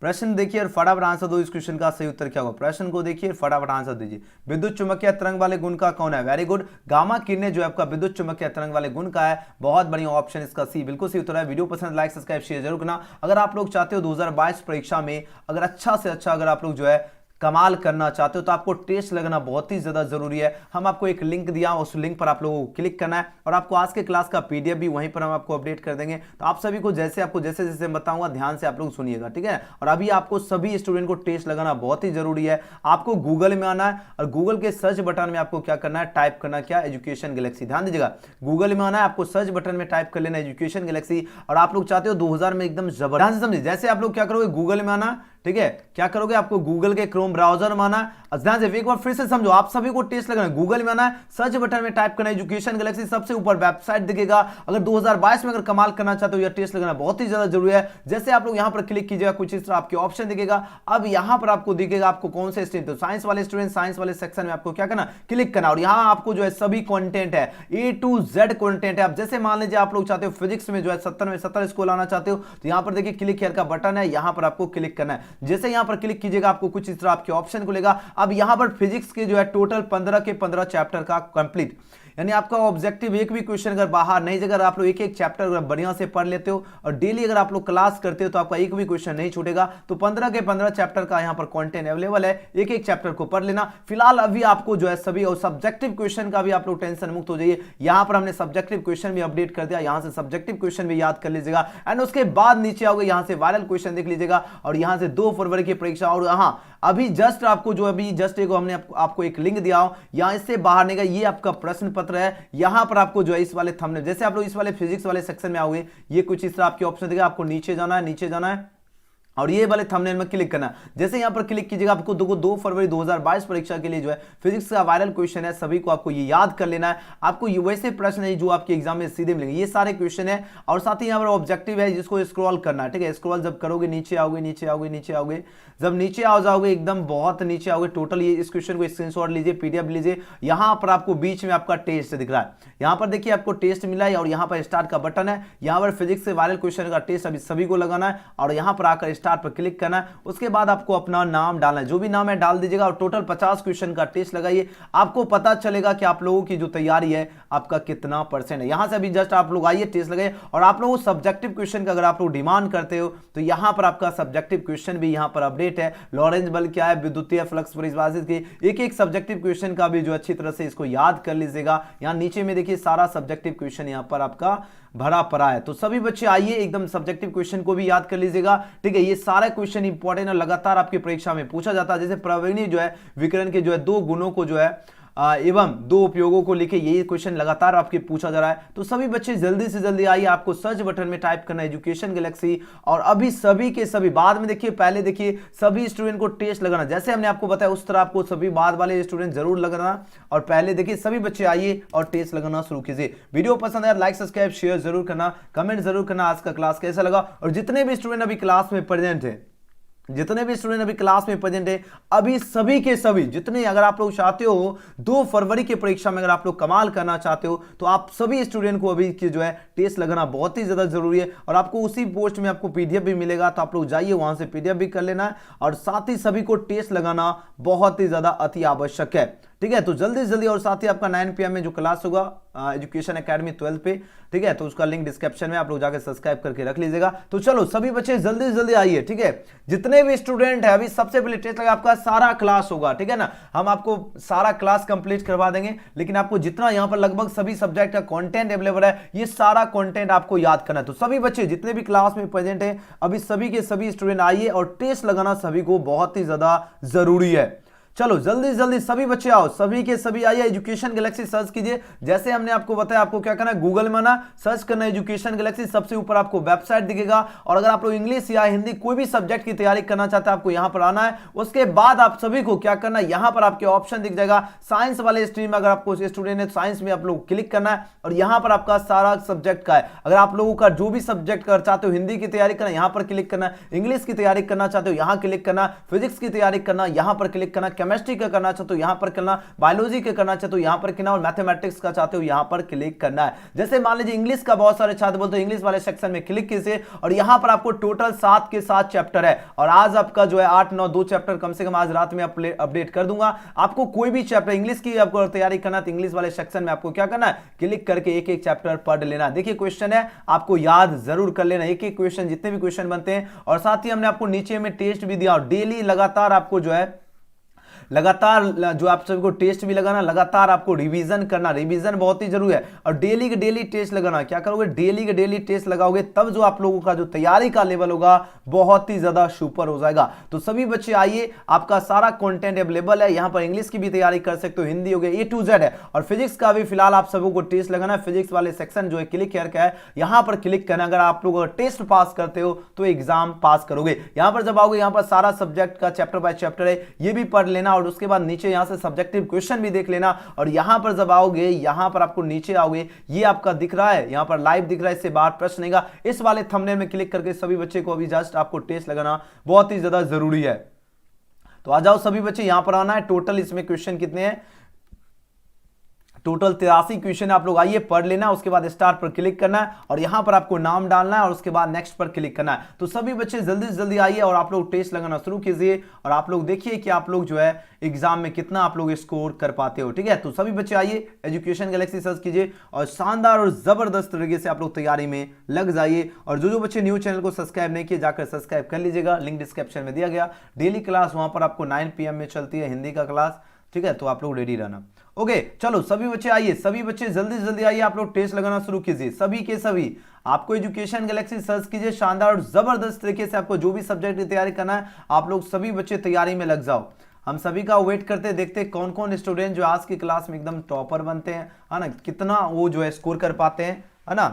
[SPEAKER 1] प्रश्न देखिए और फटाफट आंसर दो, इस क्वेश्चन का सही उत्तर क्या होगा। प्रश्न को देखिए फटाफट आंसर दीजिए। विद्युत चुंबकीय तरंग वाले गुण का कौन है, वेरी गुड, गामा किरणें जो है आपका विद्युत चुंबकीय तरंग वाले गुण का है। बहुत बढ़िया ऑप्शन इसका सी, बिल्कुल सही उत्तर है। वीडियो पसंद लाइक सब्सक्राइब शेयर जरूर करना। अगर आप लोग चाहते हो 2022 परीक्षा में अगर अच्छा से अच्छा अगर आप लोग जो है कमाल करना चाहते हो तो आपको टेस्ट लगना बहुत ही ज्यादा जरूरी है। हम आपको एक लिंक दिया, उस लिंक पर आप लोगों को क्लिक करना है और आपको आज के क्लास का पीडीएफ भी वहीं पर हम आपको अपडेट कर देंगे। तो आप सभी को जैसे जैसे बताऊंगा ध्यान से आप लोग सुनिएगा, ठीक है। और अभी आपको सभी स्टूडेंट को टेस्ट लगाना बहुत ही जरूरी है। आपको गूगल में आना है और गूगल के सर्च बटन में आपको क्या करना है, टाइप करना क्या, एजुकेशन गैलेक्सी। ध्यान दीजिएगा, गूगल में आना है, आपको सर्च बटन में टाइप कर लेना एजुकेशन गैलेक्सी। और आप लोग चाहते हो 2000 में एकदम जबरदस्त समझिए, जैसे आप लोग क्या करोगे, गूगल में आना, ठीक है। क्या करोगे, आपको गूगल के क्रोम ब्राउजर में आना है। ध्यान से एक बार फिर से समझो, आप सभी को टेस्ट लगाना है। गूगल में आना है, सर्च बटन में टाइप करना है एजुकेशन गैलेक्सी, सबसे ऊपर वेबसाइट दिखेगा। अगर 2022 में अगर कमाल करना चाहते हो या टेस्ट लगाना बहुत ही ज्यादा जरूरी है। जैसे आप लोग यहां पर क्लिक कीजिएगा, कुछ इस तरह आपके ऑप्शन दिखेगा। अब यहां पर आपको दिखेगा आपको कौन से स्ट्रीम, तो साइंस वाले स्टूडेंट साइंस वाले सेक्शन में आपको क्या करना, क्लिक करना। और यहां आपको जो है सभी कंटेंट है, A to Z कंटेंट है। अब जैसे मान लीजिए आप लोग चाहते हो फिजिक्स में जो है 70 में 70 स्कोर लाना चाहते हो, तो यहां पर देखिए क्लिक हियर का बटन है, यहां पर आपको क्लिक करना है। जैसे यहां पर क्लिक कीजिएगा आपको कुछ इस तरह आपके ऑप्शन खुलेगा। अब यहां पर फिजिक्स के जो है टोटल 15 के 15 चैप्टर का कंप्लीट, यानी आपका ऑब्जेक्टिव एक भी क्वेश्चन अगर बाहर नहीं, अगर आप लोग एक एक चैप्टर अगर बढ़िया से पढ़ लेते हो और डेली अगर आप लोग क्लास करते हो तो आपका एक भी क्वेश्चन नहीं छूटेगा। तो 15 के 15 चैप्टर का यहां पर कंटेंट अवेलेबल है, एक एक चैप्टर को पढ़ लेना। फिलहाल अभी आपको जो है सभी और सब्जेक्टिव क्वेश्चन का भी आप लोग टेंशन मुक्त हो जाइए। यहां पर हमने सब्जेक्टिव क्वेश्चन भी अपडेट कर दिया, यहां से सब्जेक्टिव क्वेश्चन भी याद कर लीजिएगा। एंड उसके बाद नीचे आओगे, यहां से वायरल क्वेश्चन देख लीजिएगा और यहां से 2 फरवरी की परीक्षा। और यहां अभी जस्ट आपको जो अभी जस्ट एक हमने आपको एक लिंक दिया हो, यहां इससे बाहर नहीं गया, ये आपका प्रश्न पत्र है। यहां पर आपको जो है इस वाले थंबनेल, जैसे आप लोग इस वाले फिजिक्स वाले सेक्शन में आओगे, ये कुछ इस तरह आपके ऑप्शन देगा, आपको नीचे जाना है, नीचे जाना है और ये वाले थंबनेल में क्लिक करना। जैसे यहां पर क्लिक कीजिएगा, आपको 2 फरवरी 2022 परीक्षा के लिए जो है फिजिक्स का वायरल क्वेश्चन है, सभी को आपको ये याद कर लेना है। आपको ये वैसे प्रश्न है जो आपके एग्जाम में सीधे मिलेंगे, ये सारे क्वेश्चन है। और साथ ही यहां पर ऑब्जेक्टिव है जिसको स्क्रॉल करना है, ठीक है। स्क्रॉल जब करोगे नीचे आओगे, नीचे आओगे, नीचे आओगे, जब नीचे आ जाओगे एकदम बहुत नीचे आओगे, टोटल ये इस क्वेश्चन को स्क्रीनशॉट लीजिए, पीडीएफ लीजिए। यहां पर आपको बीच में आपका टेस्ट दिख रहा है, यहां पर देखिए आपको टेस्ट मिला है और यहां पर स्टार्ट का बटन है। यहां पर फिजिक्स से वायरल क्वेश्चन का टेस्ट अभी सभी को लगाना है और यहां पर आकर स्टार्ट पर क्लिक करना है। उसके बाद आपको अपना नाम डालना है, जो भी नाम है डाल दीजिएगा और टोटल 50 क्वेश्चन का टेस्ट लगाइए। आपको पता चलेगा कि आप लोगों की जो तैयारी है आपका कितना परसेंट है। यहां से अभी जस्ट आप लोग आइए, टेस्ट लगाइए। और आप लोगों सब्जेक्टिव क्वेश्चन का अगर आप लोग डिमांड करते हो तो यहां पर आपका सब्जेक्टिव क्वेश्चन भी यहां पर अपडेट है। लॉरेंज बल क्या है, विद्युतीय फ्लक्स परिभाषित की एक एक सब्जेक्टिव क्वेश्चन का भी जो अच्छी तरह से इसको याद कर लीजिएगा। यहां नीचे में देखिए सारा सब्जेक्टिव क्वेश्चन यहां पर आपका भरा पड़ा है। तो सभी बच्चे आइए एकदम सब्जेक्टिव क्वेश्चन को भी याद कर लीजिएगा, ठीक है। ये सारे क्वेश्चन इंपॉर्टेंट है, लगातार आपकी परीक्षा में पूछा जाता है। जैसे प्रवेणी जो है विकिरण के जो है 2 गुणों को जो है एवं 2 उपयोगों को लिखे, ये क्वेश्चन लगातार आपके पूछा जा रहा है। तो सभी बच्चे जल्दी से जल्दी आइए, आपको सर्च बटन में टाइप करना है एजुकेशन गैलेक्सी। और अभी सभी के सभी, बाद में देखिए पहले देखिए सभी स्टूडेंट को टेस्ट लगाना, जैसे हमने आपको बताया उस तरह आपको सभी बाद वाले स्टूडेंट जरूर लगाना। और पहले देखिए सभी बच्चे आइए और टेस्ट लगाना शुरू कीजिए। वीडियो पसंद आया लाइक सब्सक्राइब शेयर जरूर करना, कमेंट जरूर करना आज का क्लास कैसा लगा। और जितने भी स्टूडेंट अभी क्लास में प्रेजेंट है, जितने भी स्टूडेंट अभी क्लास में प्रेजेंट है, अभी सभी के सभी जितने, अगर आप लोग चाहते हो 2 फरवरी की परीक्षा में अगर आप लोग कमाल करना चाहते हो तो आप सभी स्टूडेंट को अभी की जो है टेस्ट लगाना बहुत ही ज्यादा जरूरी है। और आपको उसी पोस्ट में आपको पीडीएफ भी मिलेगा, तो आप लोग जाइए वहां से पीडीएफ भी कर लेना है। और साथ ही सभी को टेस्ट लगाना बहुत ही ज्यादा अति आवश्यक है, ठीक है। तो जल्दी से जल्दी, और साथ ही आपका 9 PM में जो क्लास होगा एजुकेशन एकेडमी 12 पे, ठीक है, तो उसका लिंक डिस्क्रिप्शन में आप लोग जाकर सब्सक्राइब करके रख लीजिएगा। तो चलो सभी बच्चे जल्दी से जल्दी आइए, ठीक है। जितने भी स्टूडेंट है अभी सबसे पहले टेस्ट लगा, आपका सारा क्लास होगा, ठीक है ना। हम आपको सारा क्लास कंप्लीट करवा देंगे, लेकिन आपको जितना यहां पर लगभग सभी सब्जेक्ट का कंटेंट अवेलेबल है, ये सारा कंटेंट आपको याद करना है। तो सभी बच्चे जितने भी क्लास में प्रेजेंट है अभी सभी के सभी स्टूडेंट आइए और टेस्ट लगाना सभी को बहुत ही ज्यादा जरूरी है। चलो जल्दी जल्दी सभी बच्चे आओ, सभी के सभी आइए, एजुकेशन गैलेक्सी सर्च कीजिए। जैसे हमने आपको बताया आपको क्या करना है, गूगल में ना सर्च करना है एजुकेशन गैलेक्सी, सबसे ऊपर आपको वेबसाइट दिखेगा। और अगर आप लोग इंग्लिश या हिंदी कोई भी सब्जेक्ट की तैयारी करना चाहते हैं आपको यहां पर आना है। उसके बाद आप सभी को क्या करना है, यहां पर आपके ऑप्शन दिख जाएगा साइंस वाले स्ट्रीम में, अगर आपको स्टूडेंट है साइंस में आप लोग क्लिक करना है और यहां पर आपका सारा सब्जेक्ट का है। अगर आप लोगों का जो भी सब्जेक्ट कर चाहते हो, हिंदी की तैयारी करना यहां पर क्लिक करना, इंग्लिश की तैयारी करना चाहते हो यहां क्लिक करना, फिजिक्स की तैयारी करना यहां पर क्लिक करना, केमिस्ट्री का करना तो यहां पर करना, बायोलॉजी के करना चाहते हो यहां पर करना, और मैथमेटिक्स का चाहते हो यहां पर क्लिक करना है। जैसे मान लीजिए इंग्लिश का बहुत सारे छात्र बोलते हैं इंग्लिश वाले सेक्शन में क्लिक कीजिए और यहां पर आपको टोटल 7 के 7 चैप्टर है। और आज आपका जो है 8 9 2 चैप्टर कम से कम आज रात में अपडेट कर दूंगा। आपको कोई भी चैप्टर इंग्लिश की आपको तैयारी करना तो इंग्लिश वाले सेक्शन में आपको क्या करना है, क्लिक करके एक एक चैप्टर पढ़ लेना। देखिए क्वेश्चन है आपको याद जरूर कर लेना, एक एक क्वेश्चन जितने भी क्वेश्चन बनते हैं। और साथ ही हमने आपको नीचे में टेस्ट भी दिया और डेली लगातार आपको जो है लगातार जो आप सभी को टेस्ट भी लगाना, लगातार आपको रिवीजन करना, रिवीजन बहुत ही जरूरी है। और डेली के डेली टेस्ट लगाना, क्या करोगे डेली के डेली टेस्ट लगाओगे तब जो आप लोगों का जो तैयारी का लेवल होगा बहुत ही ज्यादा सुपर हो जाएगा। तो सभी बच्चे आइए, आपका सारा कंटेंट अवेलेबल है यहां पर, इंग्लिश की भी तैयारी कर सकते हो, हिंदी हो गया A to Z है। और फिजिक्स का भी फिलहाल आप सभी को टेस्ट लगाना है, फिजिक्स वाले सेक्शन जो है क्लिक करके है यहां पर क्लिक करना। अगर आप लोग टेस्ट पास करते हो तो एग्जाम पास करोगे। यहां पर जब आओगे यहां पर सारा सब्जेक्ट का चैप्टर बाय चैप्टर है, ये भी पढ़ लेना। और उसके बाद नीचे यहां से सब्जेक्टिव क्वेश्चन भी देख लेना। और यहां पर जब आओगे यहां पर आपको नीचे आओगे, ये आपका दिख रहा है यहां पर लाइव दिख रहा है, इससे बाहर प्रश्न नहीं गा, इस वाले थंबनेल में क्लिक करके सभी बच्चे को अभी जस्ट आपको टेस्ट लगाना बहुत ही ज्यादा जरूरी है। तो आ जाओ सभी बच्चे, यहां पर आना है। टोटल इसमें क्वेश्चन कितने हैं, टोटल 83 क्वेश्चन आप लोग आइए पढ़ लेना। उसके बाद स्टार्ट पर क्लिक करना है और यहां पर आपको नाम डालना है और उसके बाद नेक्स्ट पर क्लिक करना है। तो सभी बच्चे जल्दी से जल्दी आइए और आप लोग टेस्ट लगाना शुरू कीजिए और आप लोग देखिए कि आप लोग जो है एग्जाम में कितना आप लोग स्कोर कर पाते हो। ठीक है, तो सभी बच्चे आइए, एजुकेशन गैलेक्सी सर्च कीजिए और शानदार और जबरदस्त तरीके से आप लोग तैयारी में लग जाइए। और जो जो बच्चे न्यू चैनल को सब्सक्राइब नहीं किए जाकर सब्सक्राइब कर लीजिएगा, लिंक डिस्क्रिप्शन में दिया गया। डेली क्लास वहां पर आपको 9 PM में चलती है हिंदी का क्लास। ठीक है, तो आप लोग रेडी रहना। ओके चलो सभी बच्चे आइए, सभी बच्चे जल्दी से जल्दी आइए, आप लोग टेस्ट लगाना शुरू कीजिए। सभी के सभी आपको एजुकेशन गैलेक्सी सर्च कीजिए, शानदार और जबरदस्त तरीके से आपको जो भी सब्जेक्ट की तैयारी करना है आप लोग सभी बच्चे तैयारी में लग जाओ। हम सभी का वेट करते देखते कौन कौन स्टूडेंट जो आज की क्लास में एकदम टॉपर बनते हैं, है ना, कितना वो जो है स्कोर कर पाते हैं, है ना।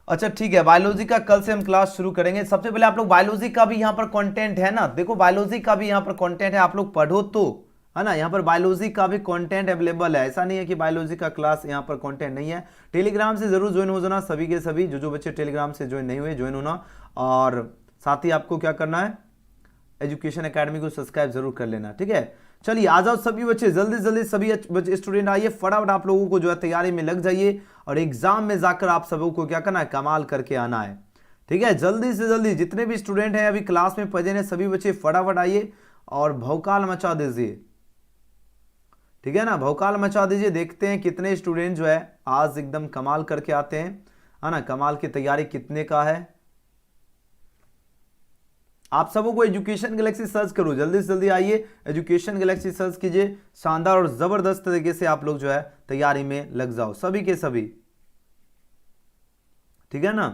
[SPEAKER 1] अच्छा ठीक है, बायोलॉजी का कल से हम क्लास शुरू करेंगे। सबसे पहले आप लोग बायोलॉजी का भी यहाँ पर कंटेंट है ना, देखो बायोलॉजी का भी यहाँ पर कंटेंट है, आप लोग पढ़ो तो, है ना। यहाँ पर बायोलॉजी का भी कंटेंट अवेलेबल है, ऐसा नहीं है कि बायोलॉजी का क्लास यहाँ पर कंटेंट नहीं है। टेलीग्राम से जरूर ज्वाइन हो जाना सभी के सभी, जो जो बच्चे टेलीग्राम से ज्वाइन नहीं हुए ज्वाइन होना। और साथ ही आपको क्या करना है, एजुकेशन एकेडमी को सब्सक्राइब जरूर कर लेना। ठीक है, चलिए आ जाओ सभी बच्चे, जल्दी जल्दी सभी स्टूडेंट आइए, फटाफट आप लोगों को जो है तैयारी में लग जाइए और एग्जाम में जाकर आप सबों को क्या करना है, कमाल करके आना है। ठीक है, जल्दी से जल्दी जितने भी स्टूडेंट हैं अभी क्लास में पढ़े हैं सभी बच्चे फटाफट आइए और भौकाल मचा दीजिए। ठीक है ना, भौकाल मचा दीजिए। देखते हैं कितने स्टूडेंट जो है आज एकदम कमाल करके आते हैं, है ना। कमाल की तैयारी कितने का है, आप सबों को एजुकेशन गैलेक्सी सर्च करो, जल्दी से जल्दी आइए, एजुकेशन गैलेक्सी सर्च कीजिए, शानदार और जबरदस्त तरीके से आप लोग जो है तैयारी में लग जाओ सभी के सभी। ठीक है ना।